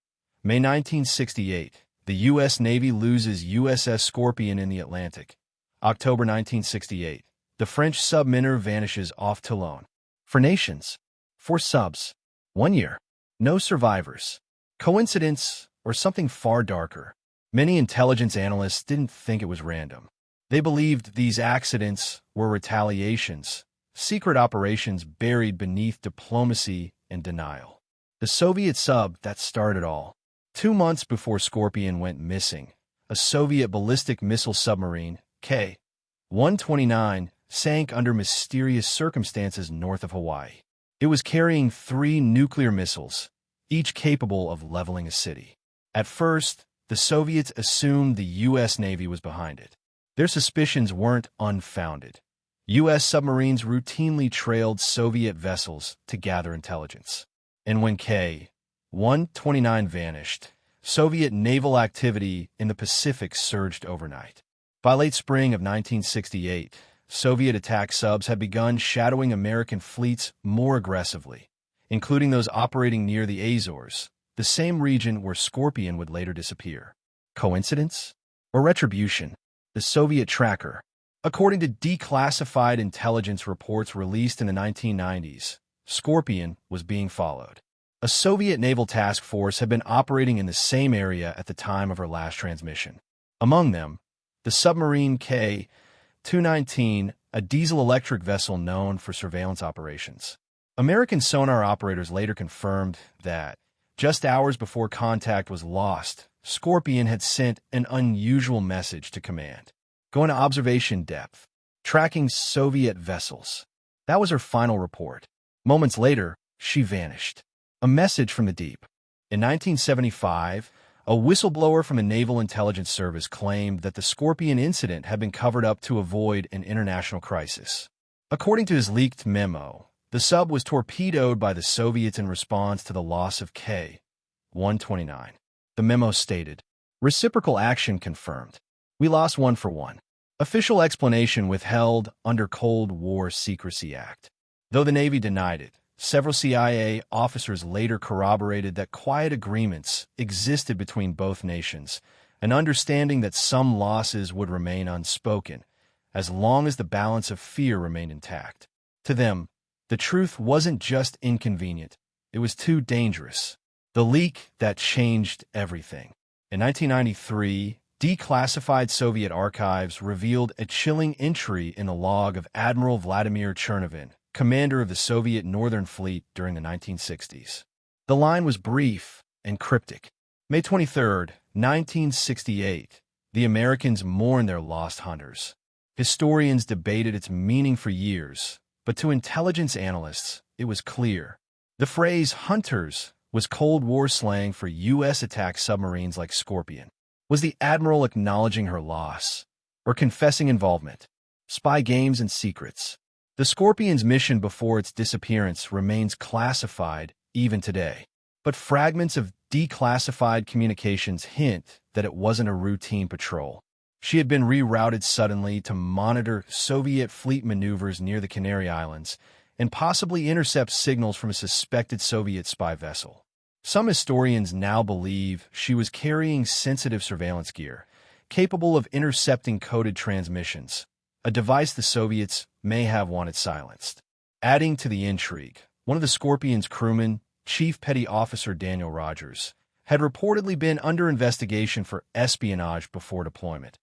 May 1968, the U.S. Navy loses USS Scorpion in the Atlantic. October 1968, the French submariner vanishes off Toulon. For nations, 4 subs, 1 year, no survivors. Coincidence, or something far darker? Many intelligence analysts didn't think it was random. They believed these accidents were retaliations, secret operations buried beneath diplomacy and denial. The Soviet sub that started all. 2 months before Scorpion went missing, a Soviet ballistic missile submarine, K-129, sank under mysterious circumstances north of Hawaii. It was carrying 3 nuclear missiles, each capable of leveling a city. At first, the Soviets assumed the U.S. Navy was behind it. Their suspicions weren't unfounded. U.S. submarines routinely trailed Soviet vessels to gather intelligence. And when K-129 vanished, Soviet naval activity in the Pacific surged overnight. By late spring of 1968, Soviet attack subs had begun shadowing American fleets more aggressively, including those operating near the Azores, the same region where Scorpion would later disappear. Coincidence? Or retribution? The Soviet tracker. According to declassified intelligence reports released in the 1990s, Scorpion was being followed. A Soviet naval task force had been operating in the same area at the time of her last transmission. Among them, the submarine K-219, a diesel-electric vessel known for surveillance operations. American sonar operators later confirmed that, just hours before contact was lost, Scorpion had sent an unusual message to command. Going to observation depth, tracking Soviet vessels. That was her final report. Moments later, she vanished. A message from the deep. In 1975, a whistleblower from the Naval Intelligence Service claimed that the Scorpion incident had been covered up to avoid an international crisis. According to his leaked memo, the sub was torpedoed by the Soviets in response to the loss of K-129. The memo stated, "Reciprocal action confirmed. We lost 1 for 1. Official explanation withheld under Cold War Secrecy Act." Though the Navy denied it, several CIA officers later corroborated that quiet agreements existed between both nations, an understanding that some losses would remain unspoken, as long as the balance of fear remained intact. To them, the truth wasn't just inconvenient, it was too dangerous. The leak that changed everything. In 1993, declassified Soviet archives revealed a chilling entry in the log of Admiral Vladimir Chernovin, commander of the Soviet Northern Fleet during the 1960s. The line was brief and cryptic. May 23, 1968, the Americans mourned their lost hunters. Historians debated its meaning for years, but to intelligence analysts, it was clear. The phrase hunters was Cold War slang for U.S. attack submarines like Scorpion. Was the admiral acknowledging her loss or confessing involvement? Spy games and secrets. The Scorpion's mission before its disappearance remains classified even today, but fragments of declassified communications hint that it wasn't a routine patrol. She had been rerouted suddenly to monitor Soviet fleet maneuvers near the Canary Islands and possibly intercept signals from a suspected Soviet spy vessel. Some historians now believe she was carrying sensitive surveillance gear, capable of intercepting coded transmissions, a device the Soviets may have wanted silenced. Adding to the intrigue, one of the Scorpion's crewmen, Chief Petty Officer Daniel Rogers, had reportedly been under investigation for espionage before deployment,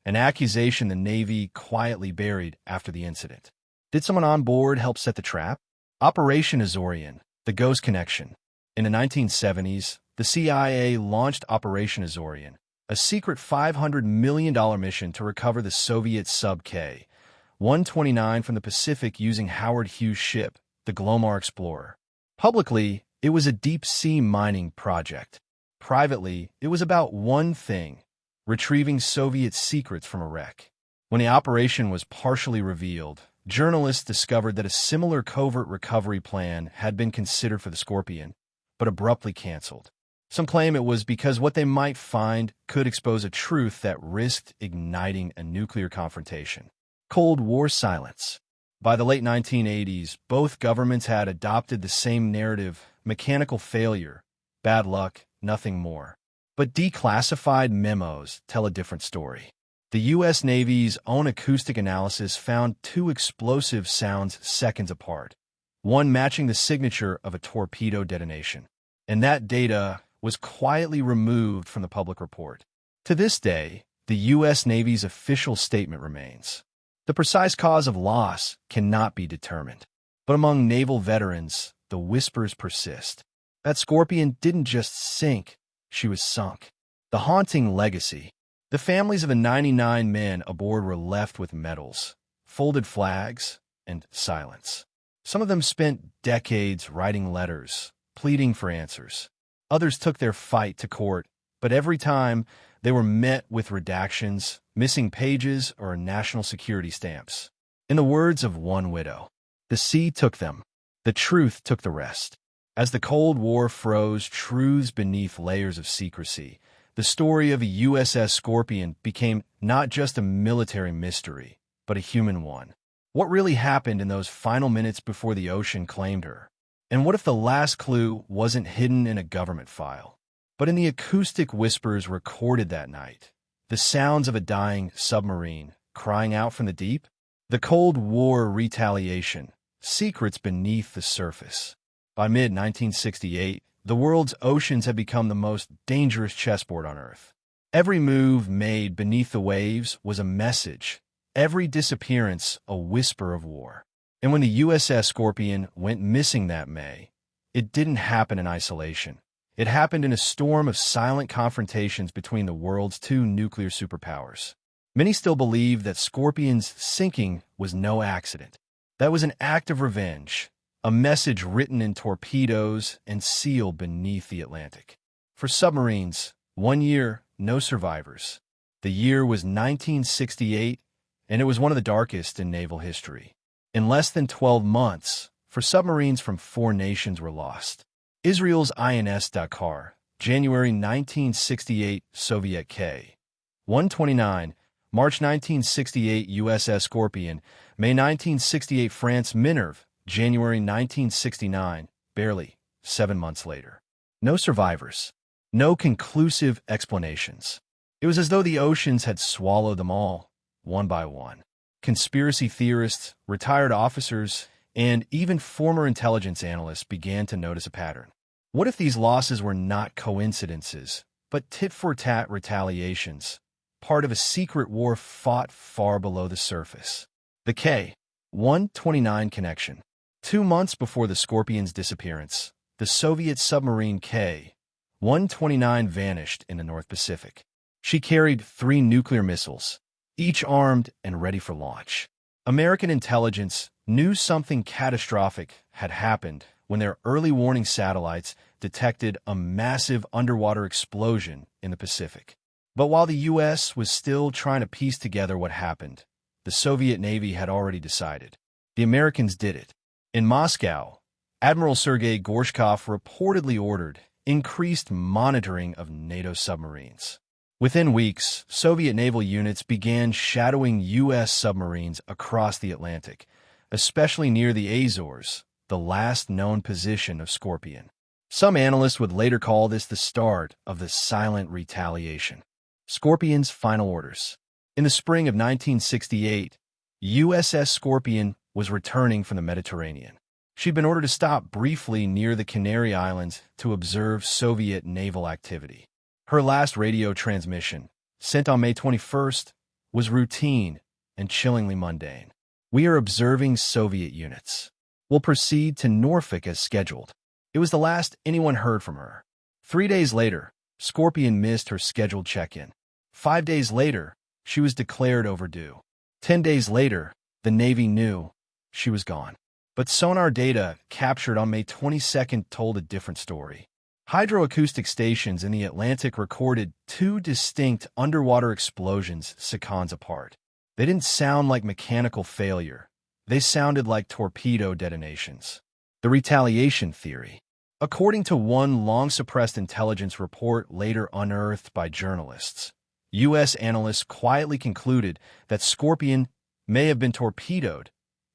an accusation the Navy quietly buried after the incident. Did someone on board help set the trap? Operation Azorian, the Ghost Connection. In the 1970s, the CIA launched Operation Azorian, a secret $500 million mission to recover the Soviet sub K-129 from the Pacific using Howard Hughes' ship, the Glomar Explorer. Publicly, it was a deep-sea mining project. Privately, it was about one thing: retrieving Soviet secrets from a wreck. When the operation was partially revealed, journalists discovered that a similar covert recovery plan had been considered for the Scorpion, but abruptly canceled. Some claim it was because what they might find could expose a truth that risked igniting a nuclear confrontation. Cold War silence. By the late 1980s, both governments had adopted the same narrative: mechanical failure, bad luck, nothing more. But declassified memos tell a different story. The U.S. Navy's own acoustic analysis found 2 explosive sounds seconds apart, one matching the signature of a torpedo detonation. And that data was quietly removed from the public report. To this day, the U.S. Navy's official statement remains. The precise cause of loss cannot be determined. But among naval veterans, the whispers persist. That Scorpion didn't just sink, she was sunk. The haunting legacy. The families of the 99 men aboard were left with medals, folded flags, and silence. Some of them spent decades writing letters, pleading for answers. Others took their fight to court, but every time they were met with redactions, missing pages, or national security stamps. In the words of one widow, "The sea took them, the truth took the rest." As the Cold War froze truths beneath layers of secrecy, the story of a USS Scorpion became not just a military mystery, but a human one. What really happened in those final minutes before the ocean claimed her? And what if the last clue wasn't hidden in a government file, but in the acoustic whispers recorded that night? The sounds of a dying submarine crying out from the deep? The Cold War retaliation, secrets beneath the surface. By mid-1968, the world's oceans had become the most dangerous chessboard on Earth. Every move made beneath the waves was a message, every disappearance a whisper of war. And when the USS Scorpion went missing that May, it didn't happen in isolation. It happened in a storm of silent confrontations between the world's two nuclear superpowers. Many still believe that Scorpion's sinking was no accident. That was an act of revenge, a message written in torpedoes and sealed beneath the Atlantic. For submarines, 1 year, no survivors. The year was 1968, and it was one of the darkest in naval history. In less than 12 months, 4 submarines from 4 nations were lost. Israel's INS Dakar, January 1968, Soviet K-129, March 1968, USS Scorpion, May 1968, France Minerve, January 1969, barely 7 months later. No survivors, no conclusive explanations. It was as though the oceans had swallowed them all, one by one. Conspiracy theorists, retired officers, and even former intelligence analysts began to notice a pattern. What if these losses were not coincidences, but tit-for-tat retaliations, part of a secret war fought far below the surface? The K-129 connection. 2 months before the Scorpion's disappearance, the Soviet submarine K-129 vanished in the North Pacific. She carried 3 nuclear missiles, each armed and ready for launch. American intelligence knew something catastrophic had happened when their early warning satellites detected a massive underwater explosion in the Pacific. But while the U.S. was still trying to piece together what happened, the Soviet Navy had already decided. The Americans did it. In Moscow, Admiral Sergei Gorshkov reportedly ordered increased monitoring of NATO submarines. Within weeks, Soviet naval units began shadowing U.S. submarines across the Atlantic, especially near the Azores, the last known position of Scorpion. Some analysts would later call this the start of the silent retaliation. Scorpion's final orders. In the spring of 1968, USS Scorpion was returning from the Mediterranean. She'd been ordered to stop briefly near the Canary Islands to observe Soviet naval activity. Her last radio transmission, sent on May 21st, was routine and chillingly mundane. "We are observing Soviet units. We'll proceed to Norfolk as scheduled." It was the last anyone heard from her. 3 days later, Scorpion missed her scheduled check-in. 5 days later, she was declared overdue. 10 days later, the Navy knew she was gone. But sonar data captured on May 22nd told a different story. Hydroacoustic stations in the Atlantic recorded 2 distinct underwater explosions seconds apart. They didn't sound like mechanical failure. They sounded like torpedo detonations. The retaliation theory. According to one long-suppressed intelligence report later unearthed by journalists, U.S. analysts quietly concluded that Scorpion may have been torpedoed,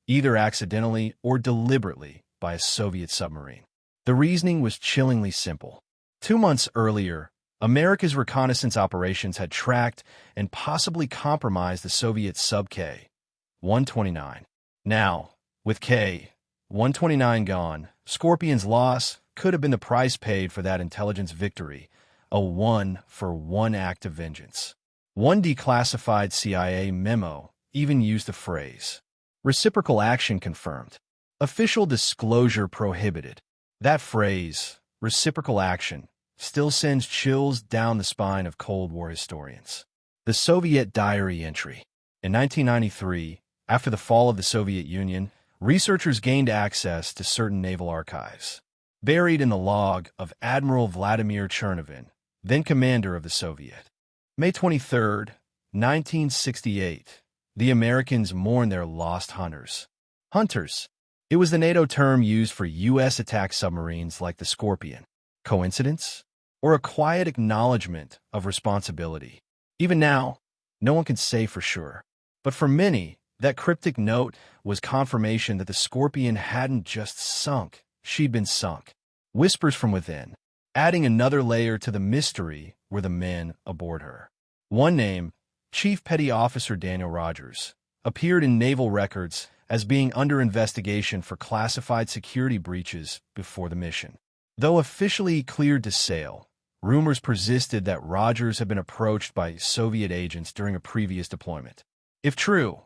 either accidentally or deliberately, by a Soviet submarine. The reasoning was chillingly simple. 2 months earlier, America's reconnaissance operations had tracked and possibly compromised the Soviet sub K-129. Now, with K-129 gone, Scorpion's loss could have been the price paid for that intelligence victory, a one-for-one act of vengeance. One declassified CIA memo even used the phrase, "reciprocal action confirmed. Official disclosure prohibited." That phrase, reciprocal action, still sends chills down the spine of Cold War historians. The Soviet diary entry. In 1993, after the fall of the Soviet Union, researchers gained access to certain naval archives. Buried in the log of Admiral Vladimir Chernovin, then commander of the Soviet. May 23, 1968, the Americans mourned their lost hunters. Hunters. It was the NATO term used for U.S. attack submarines like the Scorpion. Coincidence? Or a quiet acknowledgement of responsibility? Even now, no one can say for sure. But for many, that cryptic note was confirmation that the Scorpion hadn't just sunk, she'd been sunk. Whispers from within, adding another layer to the mystery were the men aboard her. One name, Chief Petty Officer Daniel Rogers, appeared in naval records as being under investigation for classified security breaches before the mission. Though officially cleared to sail, rumors persisted that Rogers had been approached by Soviet agents during a previous deployment. If true,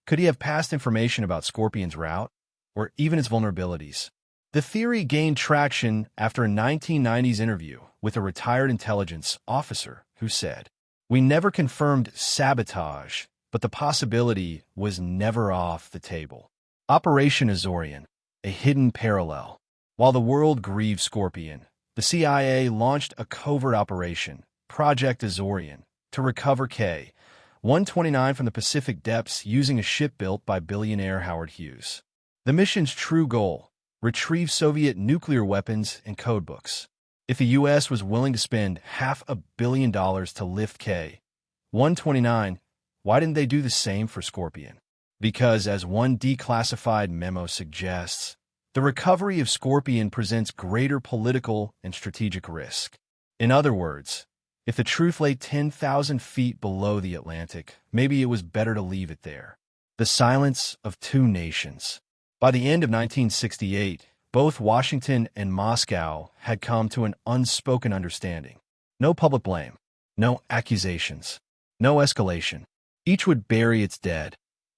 could he have passed information about Scorpion's route, or even its vulnerabilities? The theory gained traction after a 1990s interview with a retired intelligence officer who said, "We never confirmed sabotage, but the possibility was never off the table." Operation Azorian, a hidden parallel. While the world grieved Scorpion, the CIA launched a covert operation, Project Azorian, to recover K-129 from the Pacific depths using a ship built by billionaire Howard Hughes. The mission's true goal: retrieve Soviet nuclear weapons and codebooks. If the U.S. was willing to spend $500 million to lift K-129, why didn't they do the same for Scorpion? Because, as one declassified memo suggests, the recovery of Scorpion presents greater political and strategic risk. In other words, if the truth lay 10,000 feet below the Atlantic, maybe it was better to leave it there. The silence of two nations. By the end of 1968, both Washington and Moscow had come to an unspoken understanding. No public blame, no accusations, no escalation. Each would bury its dead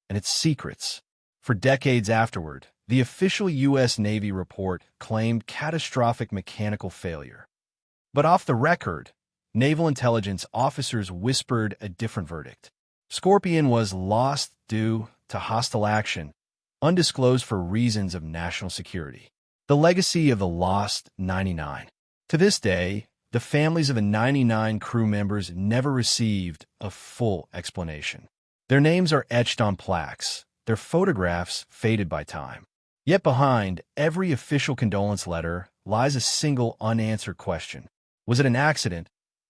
and its secrets. For decades afterward, the official U.S. Navy report claimed catastrophic mechanical failure. But off the record, naval intelligence officers whispered a different verdict. Scorpion was lost due to hostile action, undisclosed for reasons of national security. The legacy of the lost 99. To this day, the families of the 99 crew members never received a full explanation. Their names are etched on plaques, their photographs faded by time. Yet behind every official condolence letter lies a single unanswered question. Was it an accident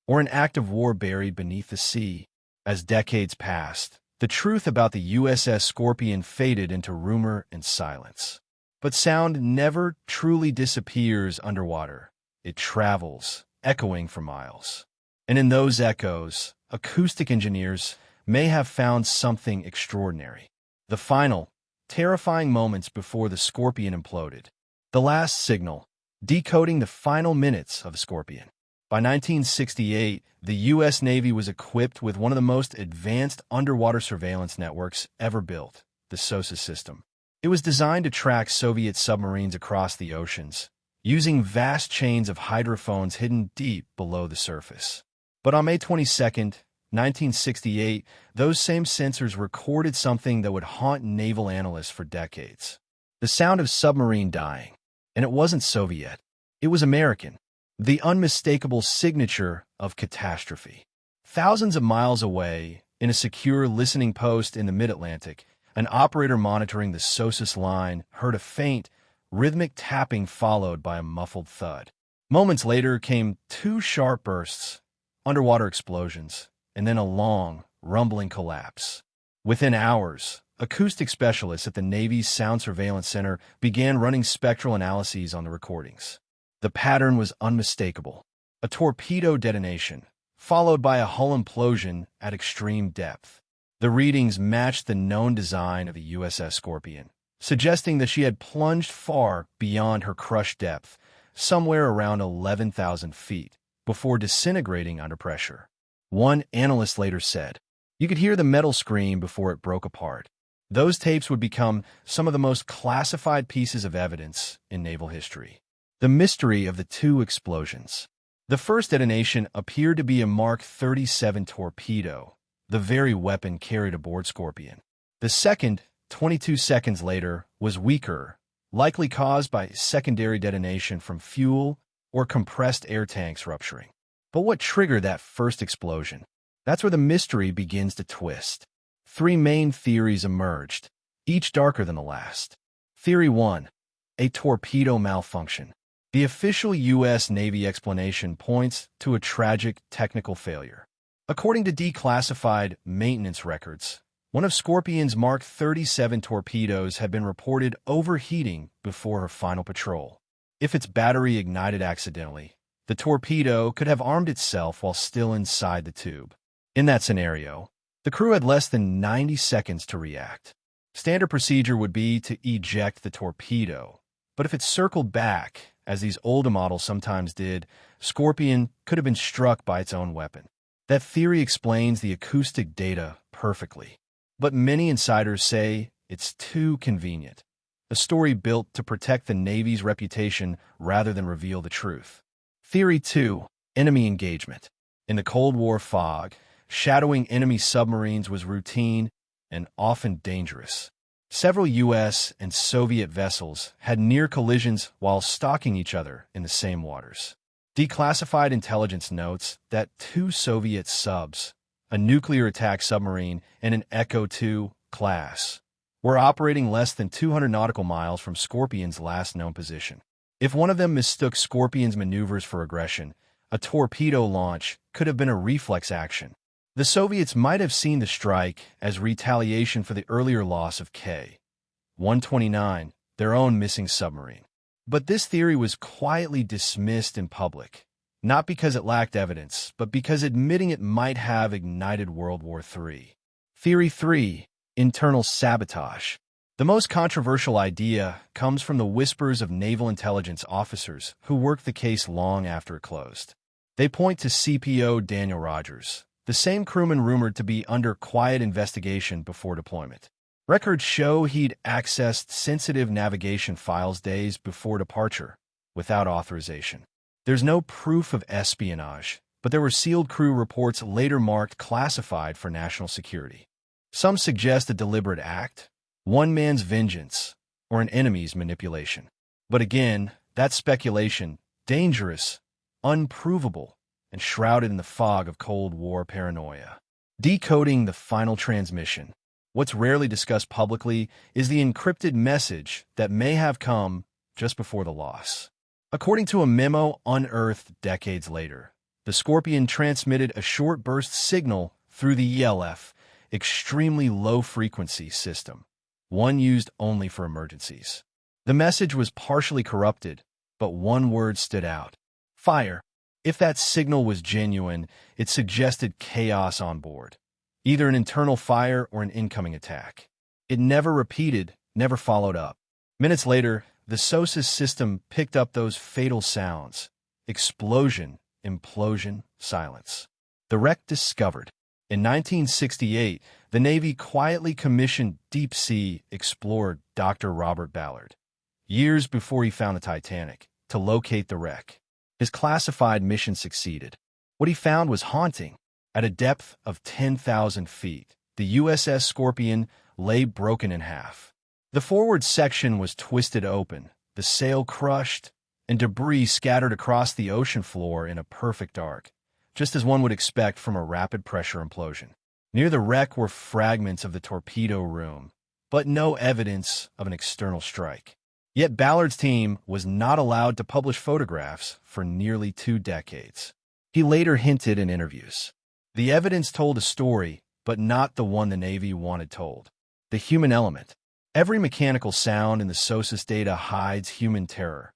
or an act of war buried beneath the sea? As decades passed, the truth about the USS Scorpion faded into rumor and silence. But sound never truly disappears underwater. It travels, echoing for miles. And in those echoes, acoustic engineers may have found something extraordinary. The final, terrifying moments before the Scorpion imploded. The last signal, decoding the final minutes of the Scorpion. By 1968, the U.S. Navy was equipped with one of the most advanced underwater surveillance networks ever built, the SOSA system. It was designed to track Soviet submarines across the oceans, using vast chains of hydrophones hidden deep below the surface. But on May 22, 1968, those same sensors recorded something that would haunt naval analysts for decades. The sound of submarine dying. And it wasn't Soviet. It was American. The unmistakable signature of catastrophe. Thousands of miles away, in a secure listening post in the mid-Atlantic, an operator monitoring the SOSUS line heard a faint, rhythmic tapping followed by a muffled thud. Moments later came two sharp bursts, underwater explosions, and then a long, rumbling collapse. Within hours, acoustic specialists at the Navy's Sound Surveillance Center began running spectral analyses on the recordings. The pattern was unmistakable. A torpedo detonation, followed by a hull implosion at extreme depth. The readings matched the known design of the USS Scorpion, suggesting that she had plunged far beyond her crushed depth, somewhere around 11,000 feet, before disintegrating under pressure. One analyst later said, "You could hear the metal scream before it broke apart." Those tapes would become some of the most classified pieces of evidence in naval history. The mystery of the two explosions. The first detonation appeared to be a Mark 37 torpedo, the very weapon carried aboard Scorpion. The second, 22 seconds later, was weaker, likely caused by secondary detonation from fuel or compressed air tanks rupturing. But what triggered that first explosion? That's where the mystery begins to twist. Three main theories emerged, each darker than the last. Theory 1. A torpedo malfunction. The official U.S. Navy explanation points to a tragic technical failure. According to declassified maintenance records, one of Scorpion's Mark 37 torpedoes had been reported overheating before her final patrol. If its battery ignited accidentally, the torpedo could have armed itself while still inside the tube. In that scenario, the crew had less than 90 seconds to react. Standard procedure would be to eject the torpedo, but if it circled back, as these older models sometimes did, Scorpion could have been struck by its own weapon. That theory explains the acoustic data perfectly, but many insiders say it's too convenient. A story built to protect the Navy's reputation rather than reveal the truth. Theory 2. Enemy engagement. In the Cold War fog, shadowing enemy submarines was routine and often dangerous. Several U.S. and Soviet vessels had near collisions while stalking each other in the same waters. Declassified intelligence notes that two Soviet subs, a nuclear attack submarine and an Echo II class, were operating less than 200 nautical miles from Scorpion's last known position. If one of them mistook Scorpion's maneuvers for aggression, a torpedo launch could have been a reflex action. The Soviets might have seen the strike as retaliation for the earlier loss of K-129, their own missing submarine. But this theory was quietly dismissed in public, not because it lacked evidence, but because admitting it might have ignited World War III. Theory 3. Internal sabotage. The most controversial idea comes from the whispers of naval intelligence officers who worked the case long after it closed. They point to CPO Daniel Rogers, the same crewman rumored to be under quiet investigation before deployment. Records show he'd accessed sensitive navigation files days before departure, without authorization. There's no proof of espionage, but there were sealed crew reports later marked classified for national security. Some suggest a deliberate act, one man's vengeance, or an enemy's manipulation. But again, that's speculation, dangerous, unprovable, and shrouded in the fog of Cold War paranoia. Decoding the final transmission. What's rarely discussed publicly is the encrypted message that may have come just before the loss. According to a memo unearthed decades later, the Scorpion transmitted a short burst signal through the ELF, extremely low-frequency system, one used only for emergencies. The message was partially corrupted, but one word stood out: fire. If that signal was genuine, it suggested chaos on board, either an internal fire or an incoming attack. It never repeated, never followed up. Minutes later, the SOSUS system picked up those fatal sounds: explosion, implosion, silence. The wreck discovered. In 1968, the Navy quietly commissioned deep-sea explorer Dr. Robert Ballard, years before he found the Titanic, to locate the wreck. His classified mission succeeded. What he found was haunting. At a depth of 10,000 feet, the USS Scorpion lay broken in half. The forward section was twisted open, the sail crushed, and debris scattered across the ocean floor in a perfect arc, just as one would expect from a rapid pressure implosion. Near the wreck were fragments of the torpedo room, but no evidence of an external strike. Yet Ballard's team was not allowed to publish photographs for nearly 2 decades. He later hinted in interviews. The evidence told a story, but not the one the Navy wanted told. The human element. Every mechanical sound in the SOSUS data hides human terror.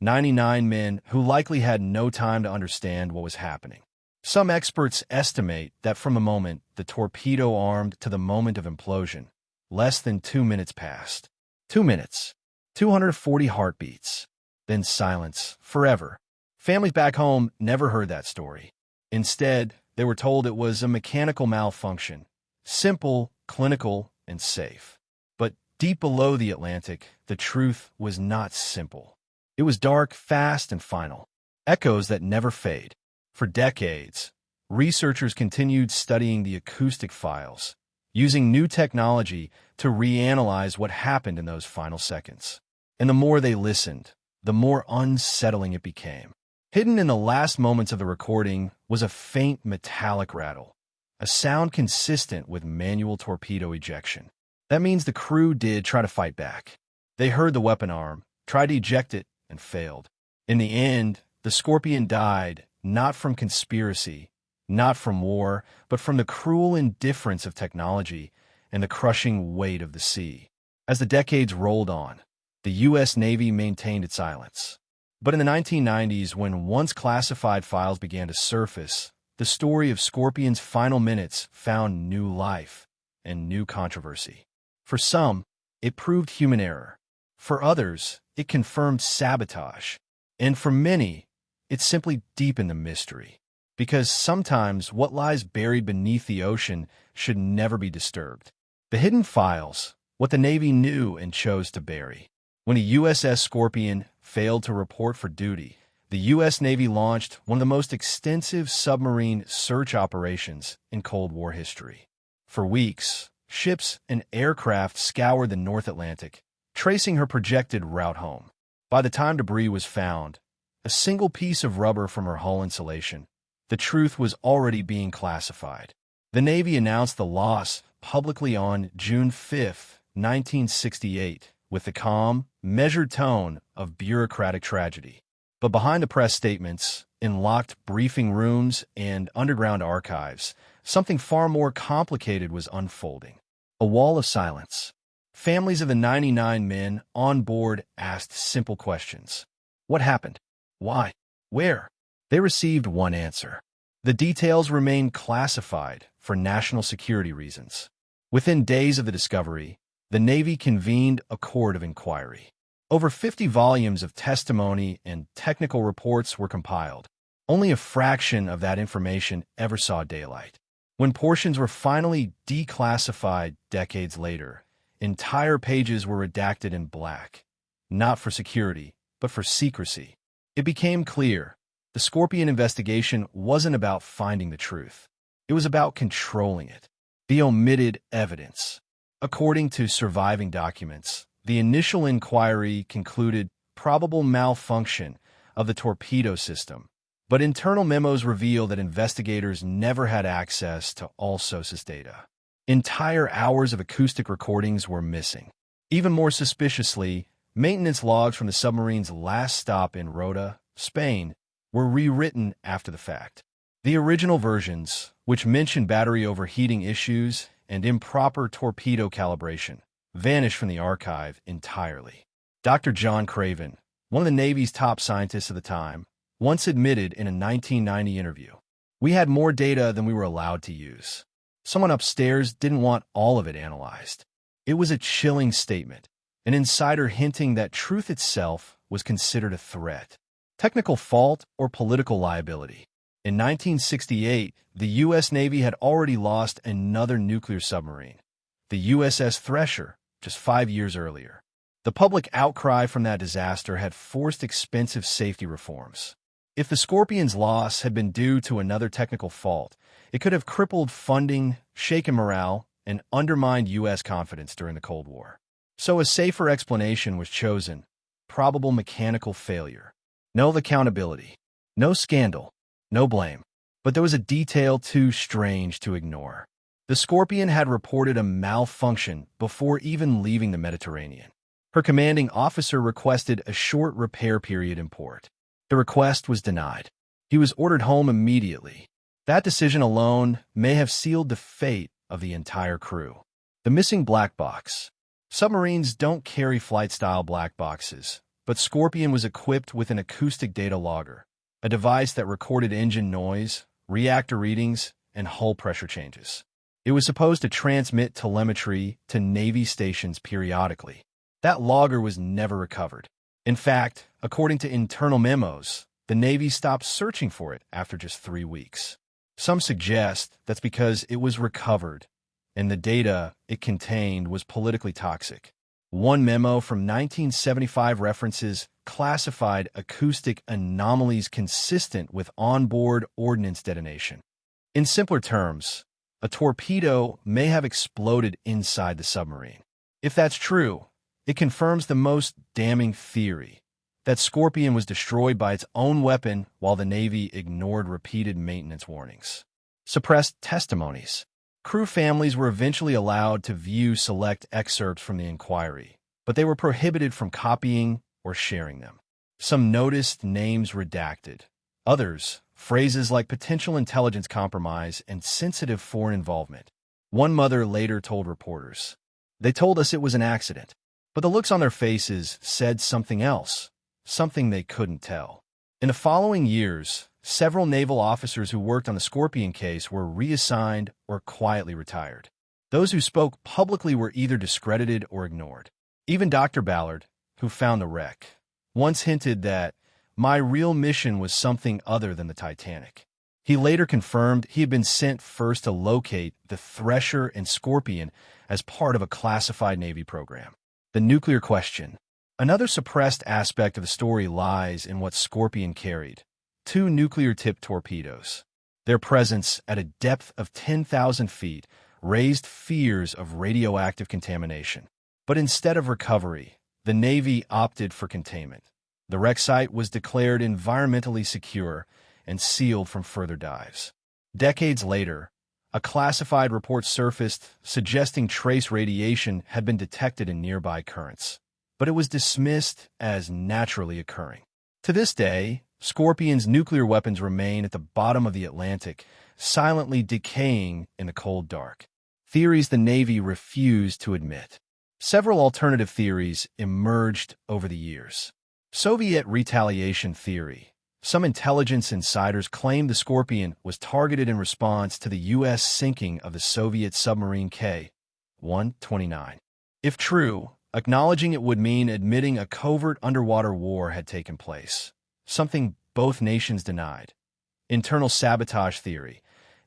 99 men who likely had no time to understand what was happening. Some experts estimate that from the moment the torpedo armed to the moment of implosion, less than 2 minutes passed. 2 minutes. 240 heartbeats. then silence forever. Families back home never heard that story. Instead, they were told it was a mechanical malfunction, simple, clinical, and safe. But deep below the Atlantic, the truth was not simple. It was dark, fast, and final. Echoes that never fade. For decades, researchers continued studying the acoustic files, using new technology to reanalyze what happened in those final seconds. And the more they listened, the more unsettling it became. Hidden in the last moments of the recording was a faint metallic rattle, a sound consistent with manual torpedo ejection. That means the crew did try to fight back. They heard the weapon arm, tried to eject it, and failed. In the end, the Scorpion died, not from conspiracy, not from war, but from the cruel indifference of technology and the crushing weight of the sea. As the decades rolled on, the U.S. Navy maintained its silence. But in the 1990s, when once classified files began to surface, the story of Scorpion's final minutes found new life and new controversy. For some, it proved human error. For others, it confirmed sabotage. And for many, it simply deepened the mystery. Because sometimes what lies buried beneath the ocean should never be disturbed. The hidden files, what the Navy knew and chose to bury. When a USS Scorpion failed to report for duty, the U.S. Navy launched one of the most extensive submarine search operations in Cold War history. For weeks, ships and aircraft scoured the North Atlantic, tracing her projected route home. By the time debris was found, a single piece of rubber from her hull insulation, the truth was already being classified. The Navy announced the loss publicly on June 5, 1968, with the calm, measured tone of bureaucratic tragedy. But behind the press statements, in locked briefing rooms and underground archives, something far more complicated was unfolding. A wall of silence. Families of the 99 men on board asked simple questions. What happened? Why? Where? They received one answer. The details remained classified for national security reasons. Within days of the discovery, the Navy convened a court of inquiry. Over 50 volumes of testimony and technical reports were compiled. Only a fraction of that information ever saw daylight. When portions were finally declassified decades later, entire pages were redacted in black, not for security, but for secrecy. It became clear the Scorpion investigation wasn't about finding the truth. It was about controlling it. The omitted evidence. According to surviving documents, the initial inquiry concluded probable malfunction of the torpedo system, but internal memos reveal that investigators never had access to all SOSUS data. Entire hours of acoustic recordings were missing. Even more suspiciously, maintenance logs from the submarine's last stop in Rota, Spain, were rewritten after the fact. The original versions, which mentioned battery overheating issues and improper torpedo calibration, vanished from the archive entirely. Dr. John Craven, one of the Navy's top scientists of the time, once admitted in a 1990 interview, "We had more data than we were allowed to use. Someone upstairs didn't want all of it analyzed." It was a chilling statement, an insider hinting that truth itself was considered a threat. Technical fault or political liability. In 1968, the U.S. Navy had already lost another nuclear submarine, the USS Thresher, just 5 years earlier. The public outcry from that disaster had forced expensive safety reforms. If the Scorpion's loss had been due to another technical fault, it could have crippled funding, shaken morale, and undermined U.S. confidence during the Cold War. So a safer explanation was chosen: probable mechanical failure. No accountability, no scandal, no blame. But there was a detail too strange to ignore. The Scorpion had reported a malfunction before even leaving the Mediterranean. Her commanding officer requested a short repair period in port. The request was denied. He was ordered home immediately. That decision alone may have sealed the fate of the entire crew. The missing black box. Submarines don't carry flight-style black boxes, but Scorpion was equipped with an acoustic data logger, a device that recorded engine noise, reactor readings, and hull pressure changes. It was supposed to transmit telemetry to Navy stations periodically. That logger was never recovered. In fact, according to internal memos, the Navy stopped searching for it after just 3 weeks. Some suggest that's because it was recovered, and the data it contained was politically toxic. One memo from 1975 references classified acoustic anomalies consistent with onboard ordnance detonation. In simpler terms, a torpedo may have exploded inside the submarine. If that's true, it confirms the most damning theory, that Scorpion was destroyed by its own weapon while the Navy ignored repeated maintenance warnings. Suppressed testimonies. Crew families were eventually allowed to view select excerpts from the inquiry, but they were prohibited from copying or sharing them. Some noticed names redacted. Others, phrases like potential intelligence compromise and sensitive foreign involvement. One mother later told reporters, "They told us it was an accident, but the looks on their faces said something else, something they couldn't tell." In the following years, several naval officers who worked on the Scorpion case were reassigned or quietly retired. Those who spoke publicly were either discredited or ignored. Even Dr. Ballard, who found the wreck, once hinted that my real mission was something other than the Titanic. He later confirmed he had been sent first to locate the Thresher and Scorpion as part of a classified Navy program. The nuclear question. Another suppressed aspect of the story lies in what Scorpion carried: 2 nuclear-tipped torpedoes. Their presence at a depth of 10,000 feet raised fears of radioactive contamination. But instead of recovery, the Navy opted for containment. The wreck site was declared environmentally secure and sealed from further dives. Decades later, a classified report surfaced suggesting trace radiation had been detected in nearby currents, but it was dismissed as naturally occurring. To this day, Scorpion's nuclear weapons remain at the bottom of the Atlantic, silently decaying in the cold dark. Theories the Navy refused to admit. Several alternative theories emerged over the years. Soviet retaliation theory. Some intelligence insiders claimed the Scorpion was targeted in response to the U.S. sinking of the Soviet submarine K-129. If true, acknowledging it would mean admitting a covert underwater war had taken place, something both nations denied. Internal sabotage theory.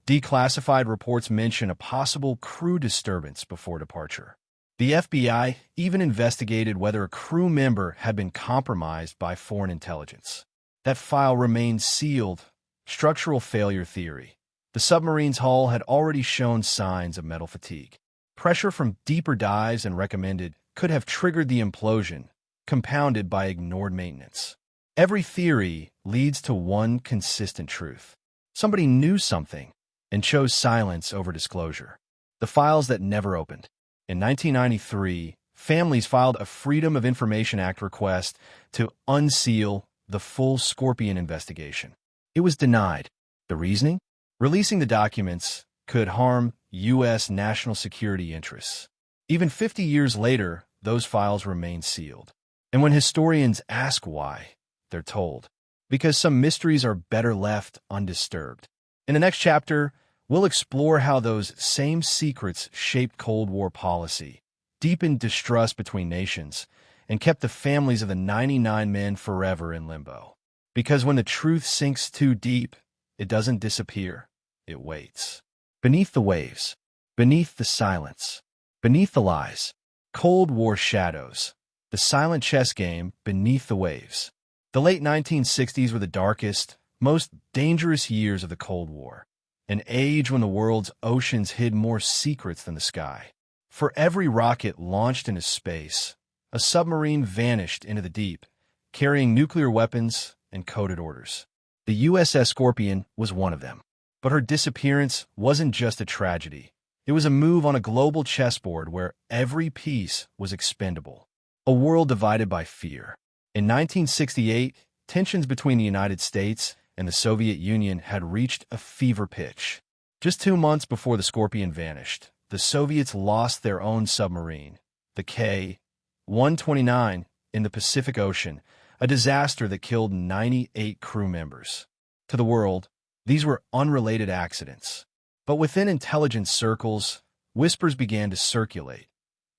Declassified reports mention a possible crew disturbance before departure. The FBI even investigated whether a crew member had been compromised by foreign intelligence. That file remained sealed. Structural failure theory. The submarine's hull had already shown signs of metal fatigue. Pressure from deeper dives and recommended could have triggered the implosion, compounded by ignored maintenance. Every theory leads to one consistent truth. Somebody knew something and chose silence over disclosure. The files that never opened. In 1993, families filed a Freedom of Information Act request to unseal the full Scorpion investigation. It was denied. The reasoning? Releasing the documents could harm U.S. national security interests. Even 50 years later, those files remain sealed. And when historians ask why, they're told, because some mysteries are better left undisturbed. In the next chapter, we'll explore how those same secrets shaped Cold War policy, deepened distrust between nations, and kept the families of the 99 men forever in limbo. Because when the truth sinks too deep, it doesn't disappear, it waits. Beneath the waves, beneath the silence, beneath the lies, Cold War shadows, the silent chess game beneath the waves. The late 1960s were the darkest, most dangerous years of the Cold War, an age when the world's oceans hid more secrets than the sky. For every rocket launched into space, a submarine vanished into the deep, carrying nuclear weapons and coded orders. The USS Scorpion was one of them. But her disappearance wasn't just a tragedy. It was a move on a global chessboard where every piece was expendable. A world divided by fear. In 1968, tensions between the United States and the Soviet Union had reached a fever pitch. Just 2 months before the Scorpion vanished, the Soviets lost their own submarine, the K-129, in the Pacific Ocean, a disaster that killed 98 crew members. To the world, these were unrelated accidents. But within intelligence circles, whispers began to circulate.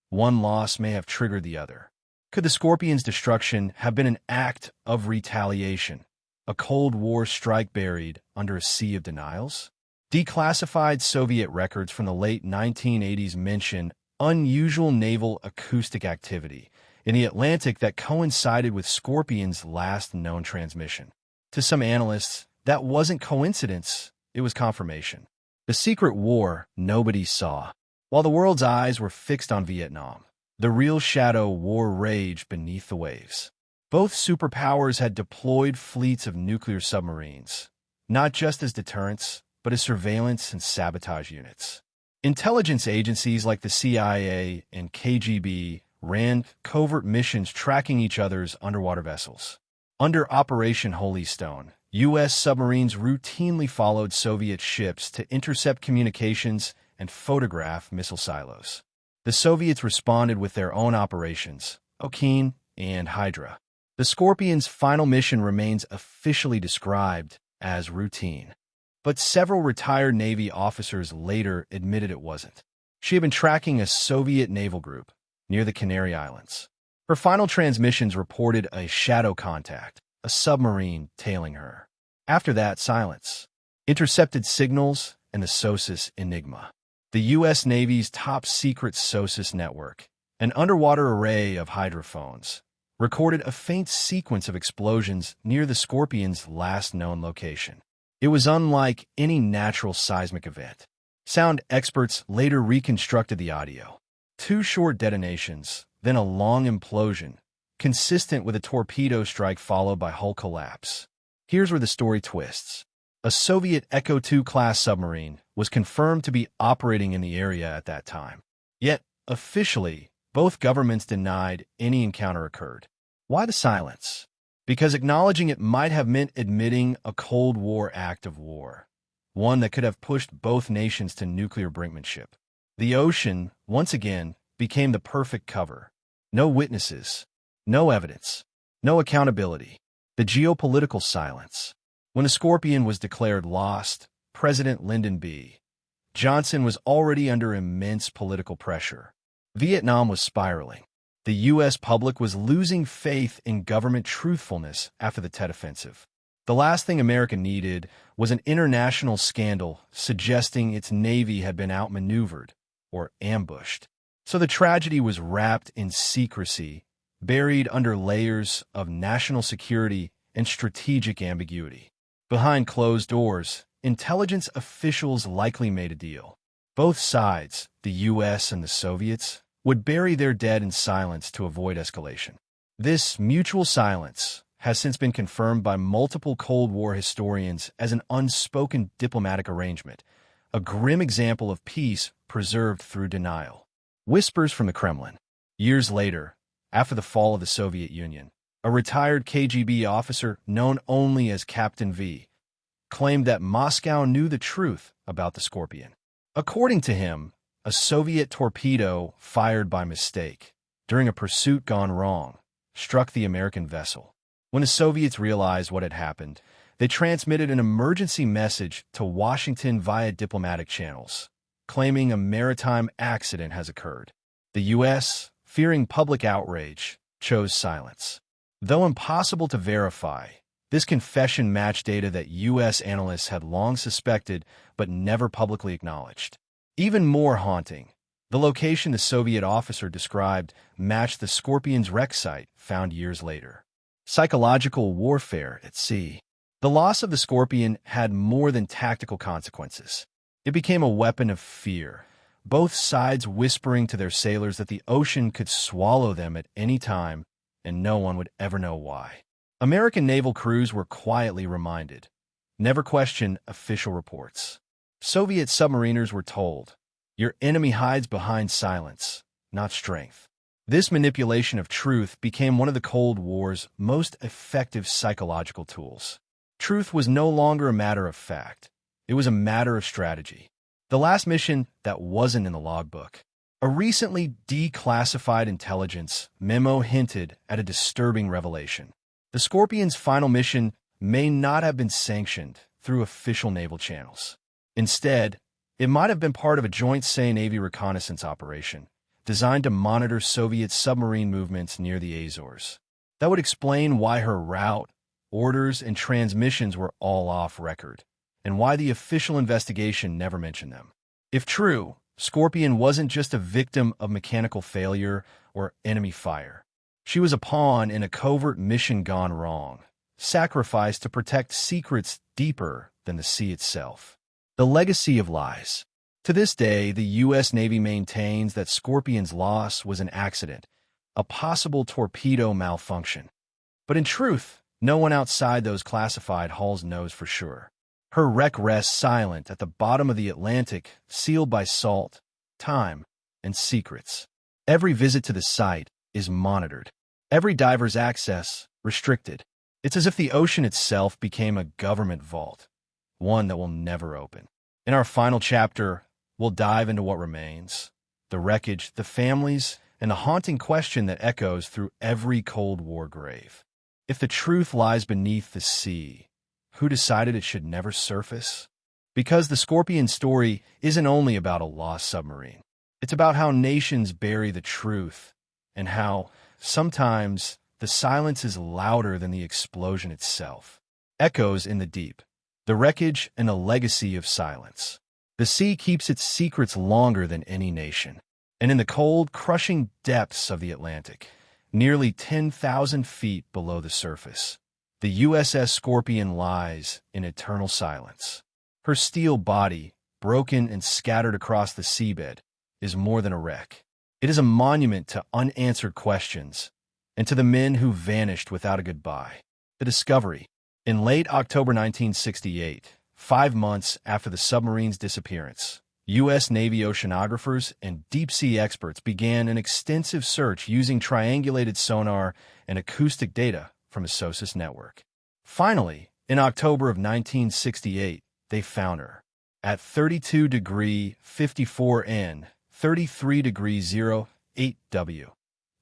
One loss may have triggered the other. Could the Scorpion's destruction have been an act of retaliation, a Cold War strike buried under a sea of denials? Declassified Soviet records from the late 1980s mention unusual naval acoustic activity in the Atlantic that coincided with Scorpion's last known transmission. To some analysts, that wasn't coincidence, it was confirmation. The secret war nobody saw. While the world's eyes were fixed on Vietnam, the real shadow war raged beneath the waves. Both superpowers had deployed fleets of nuclear submarines, not just as deterrents, but as surveillance and sabotage units. Intelligence agencies like the CIA and KGB ran covert missions tracking each other's underwater vessels. Under Operation Holy Stone, U.S. submarines routinely followed Soviet ships to intercept communications and photograph missile silos. The Soviets responded with their own operations, Okine and Hydra. The Scorpion's final mission remains officially described as routine, but several retired Navy officers later admitted it wasn't. She had been tracking a Soviet naval group near the Canary Islands. Her final transmissions reported a shadow contact, a submarine tailing her. After that, silence. Intercepted signals and the SOSUS Enigma. The U.S. Navy's top-secret SOSUS network, an underwater array of hydrophones, recorded a faint sequence of explosions near the Scorpion's last known location. It was unlike any natural seismic event. Sound experts later reconstructed the audio. 2 short detonations, then a long implosion, consistent with a torpedo strike followed by hull collapse. Here's where the story twists. A Soviet Echo 2-class submarine was confirmed to be operating in the area at that time. Yet, officially, both governments denied any encounter occurred. Why the silence? Because acknowledging it might have meant admitting a Cold War act of war, one that could have pushed both nations to nuclear brinkmanship. The ocean, once again, became the perfect cover. No witnesses, no evidence, no accountability. The geopolitical silence. When the Scorpion was declared lost, President Lyndon B. Johnson was already under immense political pressure. Vietnam was spiraling. The U.S. public was losing faith in government truthfulness after the Tet Offensive. The last thing America needed was an international scandal suggesting its Navy had been outmaneuvered or ambushed. So the tragedy was wrapped in secrecy, buried under layers of national security and strategic ambiguity. Behind closed doors, intelligence officials likely made a deal. Both sides, the U.S. and the Soviets, would bury their dead in silence to avoid escalation. This mutual silence has since been confirmed by multiple Cold War historians as an unspoken diplomatic arrangement, a grim example of peace preserved through denial. Whispers from the Kremlin. Years later, after the fall of the Soviet Union, a retired KGB officer known only as Captain V claimed that Moscow knew the truth about the Scorpion. According to him, a Soviet torpedo fired by mistake during a pursuit gone wrong struck the American vessel. When the Soviets realized what had happened, they transmitted an emergency message to Washington via diplomatic channels, claiming a maritime accident has occurred. The U.S., fearing public outrage, chose silence. Though impossible to verify, this confession matched data that U.S. analysts had long suspected but never publicly acknowledged. Even more haunting, the location the Soviet officer described matched the Scorpion's wreck site found years later. Psychological warfare at sea. The loss of the Scorpion had more than tactical consequences. It became a weapon of fear, both sides whispering to their sailors that the ocean could swallow them at any time, and no one would ever know why. American naval crews were quietly reminded, never question official reports. Soviet submariners were told, your enemy hides behind silence, not strength. This manipulation of truth became one of the Cold War's most effective psychological tools. Truth was no longer a matter of fact. It was a matter of strategy. The last mission that wasn't in the logbook. A recently declassified intelligence memo hinted at a disturbing revelation. The Scorpion's final mission may not have been sanctioned through official naval channels. Instead, it might have been part of a joint Sea-Navy reconnaissance operation, designed to monitor Soviet submarine movements near the Azores. That would explain why her route, orders, and transmissions were all off record, and why the official investigation never mentioned them. If true, Scorpion wasn't just a victim of mechanical failure or enemy fire. She was a pawn in a covert mission gone wrong, sacrificed to protect secrets deeper than the sea itself. The legacy of lies. To this day, the U.S. Navy maintains that Scorpion's loss was an accident, a possible torpedo malfunction. But in truth, no one outside those classified halls knows for sure. Her wreck rests silent at the bottom of the Atlantic, sealed by salt, time, and secrets. Every visit to the site is monitored. Every diver's access restricted. It's as if the ocean itself became a government vault, one that will never open. In our final chapter, we'll dive into what remains, the wreckage, the families, and the haunting question that echoes through every Cold War grave. If the truth lies beneath the sea, who decided it should never surface? Because the Scorpion story isn't only about a lost submarine. It's about how nations bury the truth, and how, sometimes, the silence is louder than the explosion itself. Echoes in the deep. The wreckage and a legacy of silence. The sea keeps its secrets longer than any nation. And in the cold, crushing depths of the Atlantic, nearly 10,000 feet below the surface, the USS Scorpion lies in eternal silence. Her steel body, broken and scattered across the seabed, is more than a wreck. It is a monument to unanswered questions, and to the men who vanished without a goodbye. The discovery. In late October 1968, 5 months after the submarine's disappearance, U.S. Navy oceanographers and deep-sea experts began an extensive search using triangulated sonar and acoustic data from a SOSUS network. Finally, in October of 1968, they found her. At 32 degree 54 N, 33 degree 08 W.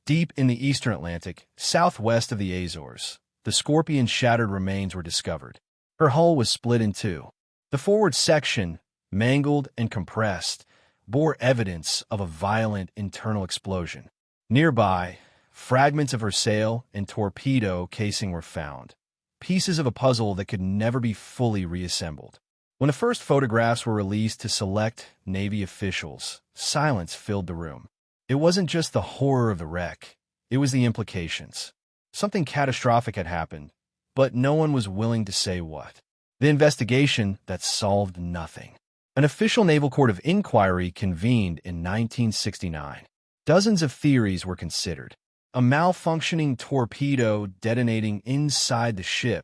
Deep in the eastern Atlantic, southwest of the Azores, the Scorpion's shattered remains were discovered. Her hull was split in two. The forward section, mangled and compressed, bore evidence of a violent internal explosion. Nearby, fragments of her sail and torpedo casing were found, pieces of a puzzle that could never be fully reassembled. When the first photographs were released to select Navy officials, silence filled the room. It wasn't just the horror of the wreck, it was the implications. Something catastrophic had happened, but no one was willing to say what. The investigation that solved nothing. An official Naval Court of Inquiry convened in 1969. Dozens of theories were considered. A malfunctioning torpedo detonating inside the ship,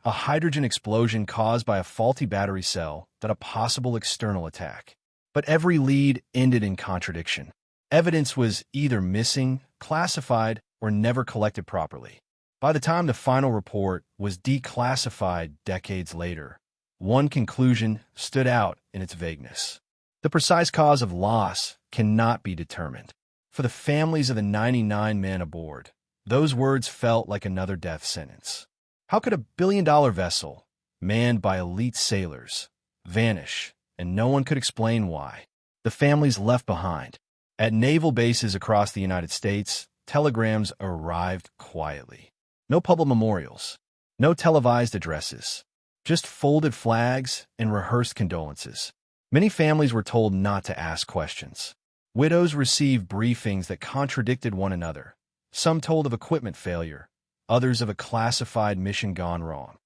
a hydrogen explosion caused by a faulty battery cell, that a possible external attack. But every lead ended in contradiction. Evidence was either missing, classified, or never collected properly. By the time the final report was declassified decades later, one conclusion stood out in its vagueness. The precise cause of loss cannot be determined. For the families of the 99 men aboard, those words felt like another death sentence. How could a billion-dollar vessel, manned by elite sailors, vanish, and no one could explain why? The families left behind. At naval bases across the United States, telegrams arrived quietly. No public memorials, no televised addresses, just folded flags and rehearsed condolences. Many families were told not to ask questions. Widows received briefings that contradicted one another. Some told of equipment failure, others of a classified mission gone wrong.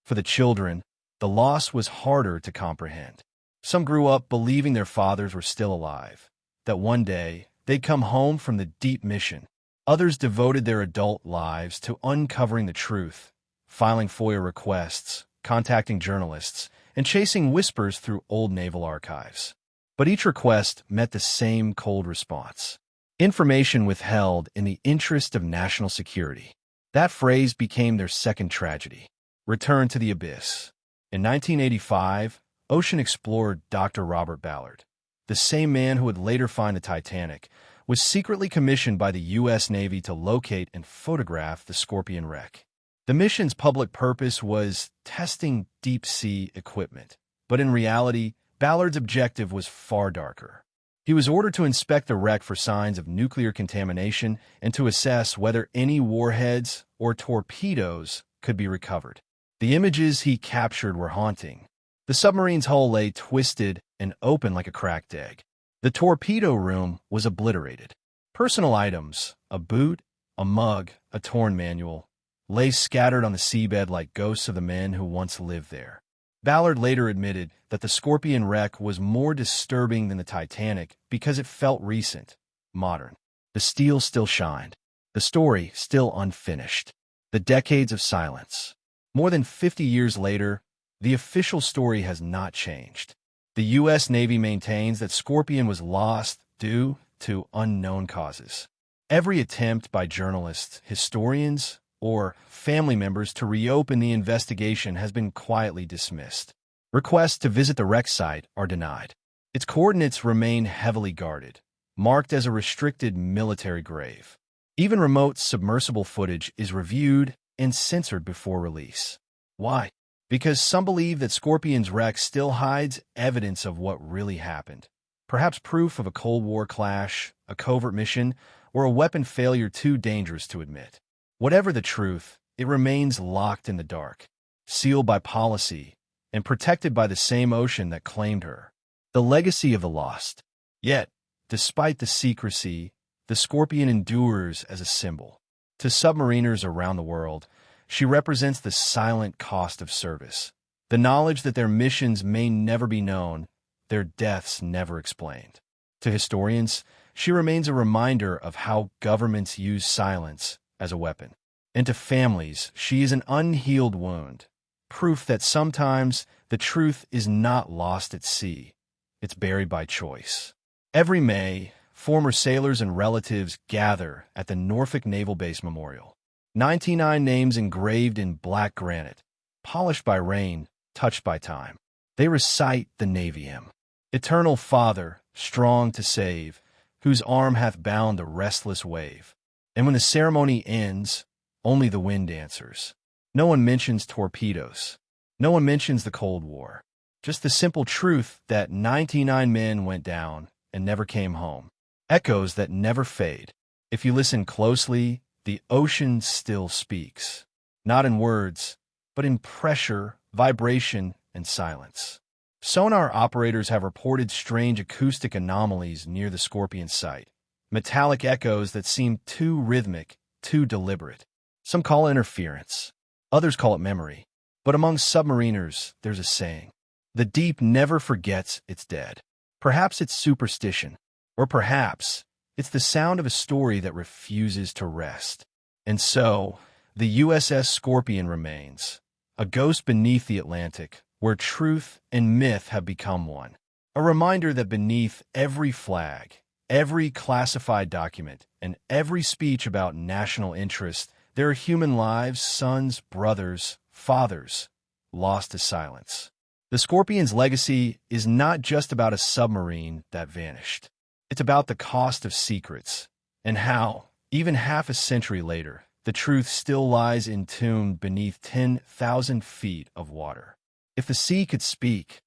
For the children, the loss was harder to comprehend. Some grew up believing their fathers were still alive, that one day they'd come home from the deep mission. Others devoted their adult lives to uncovering the truth, filing FOIA requests, contacting journalists, and chasing whispers through old naval archives. But each request met the same cold response. Information withheld in the interest of national security. That phrase became their second tragedy. Return to the abyss. In 1985, ocean explorer Dr. Robert Ballard, the same man who would later find the Titanic, was secretly commissioned by the U.S. Navy to locate and photograph the Scorpion wreck. The mission's public purpose was testing deep-sea equipment, but in reality, Ballard's objective was far darker. He was ordered to inspect the wreck for signs of nuclear contamination and to assess whether any warheads or torpedoes could be recovered. The images he captured were haunting. The submarine's hull lay twisted and open like a cracked egg. The torpedo room was obliterated. Personal items, a boot, a mug, a torn manual, lay scattered on the seabed like ghosts of the men who once lived there. Ballard later admitted that the Scorpion wreck was more disturbing than the Titanic because it felt recent, modern. The steel still shined. The story still unfinished. The decades of silence. More than 50 years later, the official story has not changed. The U.S. Navy maintains that Scorpion was lost due to unknown causes. Every attempt by journalists, historians, or family members to reopen the investigation has been quietly dismissed. Requests to visit the wreck site are denied. Its coordinates remain heavily guarded, marked as a restricted military grave. Even remote submersible footage is reviewed and censored before release. Why? Because some believe that Scorpion's wreck still hides evidence of what really happened. Perhaps proof of a Cold War clash, a covert mission, or a weapon failure too dangerous to admit. Whatever the truth, it remains locked in the dark, sealed by policy, and protected by the same ocean that claimed her. The legacy of the lost. Yet, despite the secrecy, the Scorpion endures as a symbol. To submariners around the world, she represents the silent cost of service, the knowledge that their missions may never be known, their deaths never explained. To historians, she remains a reminder of how governments use silence as a weapon. And to families, she is an unhealed wound, proof that sometimes the truth is not lost at sea, it's buried by choice. Every May, former sailors and relatives gather at the Norfolk Naval Base Memorial. 99 names engraved in black granite, polished by rain, touched by time. They recite the Navy hymn. Eternal Father, strong to save, whose arm hath bound the restless wave. And when the ceremony ends, only the wind answers. No one mentions torpedoes. No one mentions the Cold War. Just the simple truth that 99 men went down and never came home. Echoes that never fade. If you listen closely, the ocean still speaks. Not in words, but in pressure, vibration, and silence. Sonar operators have reported strange acoustic anomalies near the Scorpion site. Metallic echoes that seem too rhythmic, too deliberate. Some call it interference. Others call it memory. But among submariners, there's a saying. The deep never forgets its dead. Perhaps it's superstition. Or perhaps it's the sound of a story that refuses to rest. And so, the USS Scorpion remains. A ghost beneath the Atlantic, where truth and myth have become one. A reminder that beneath every flag, every classified document, and every speech about national interest, there are human lives, sons, brothers, fathers, lost to silence. The Scorpion's legacy is not just about a submarine that vanished. It's about the cost of secrets, and how, even half a century later, the truth still lies entombed beneath 10,000 feet of water. If the sea could speak,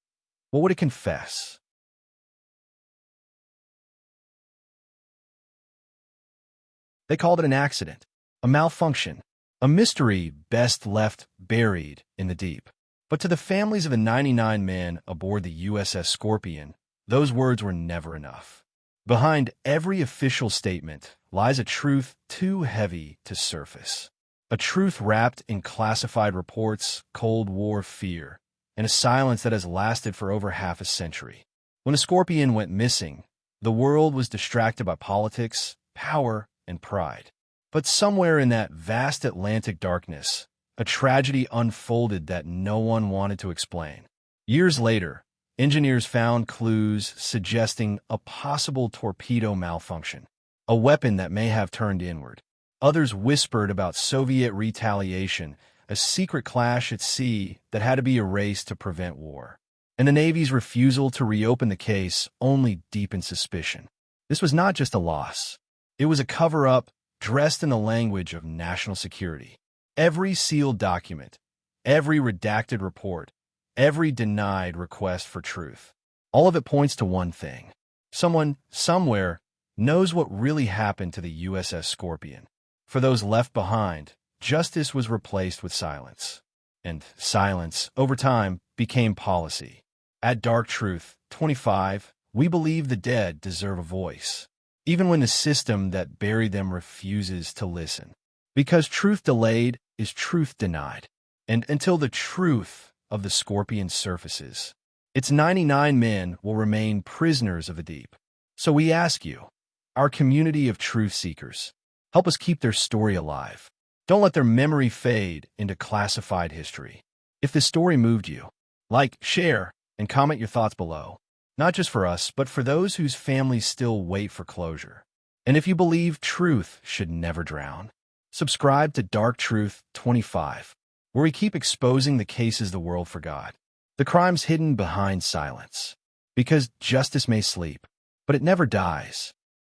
what would it confess? They called it an accident, a malfunction, a mystery best left buried in the deep. But to the families of the 99 men aboard the USS Scorpion, those words were never enough. Behind every official statement lies a truth too heavy to surface. A truth wrapped in classified reports, Cold War fear, and a silence that has lasted for over half a century. When the Scorpion went missing, the world was distracted by politics, power, and pride. But somewhere in that vast Atlantic darkness, a tragedy unfolded that no one wanted to explain. Years later, engineers found clues suggesting a possible torpedo malfunction, a weapon that may have turned inward. Others whispered about Soviet retaliation, a secret clash at sea that had to be erased to prevent war. And the Navy's refusal to reopen the case only deepened suspicion. This was not just a loss. It was a cover-up dressed in the language of national security. Every sealed document, every redacted report, every denied request for truth, all of it points to one thing. Someone, somewhere, knows what really happened to the USS Scorpion. For those left behind, justice was replaced with silence. And silence, over time, became policy. At Dark Truth 25, we believe the dead deserve a voice, even when the system that buried them refuses to listen. Because truth delayed is truth denied. And until the truth of the Scorpion surfaces, its 99 men will remain prisoners of the deep. So we ask you, our community of truth seekers, help us keep their story alive. Don't let their memory fade into classified history. If this story moved you, like, share, and comment your thoughts below. Not just for us, but for those whose families still wait for closure. And if you believe truth should never drown, subscribe to Dark Truth 25, where we keep exposing the cases the world forgot, the crimes hidden behind silence. Because justice may sleep, but it never dies.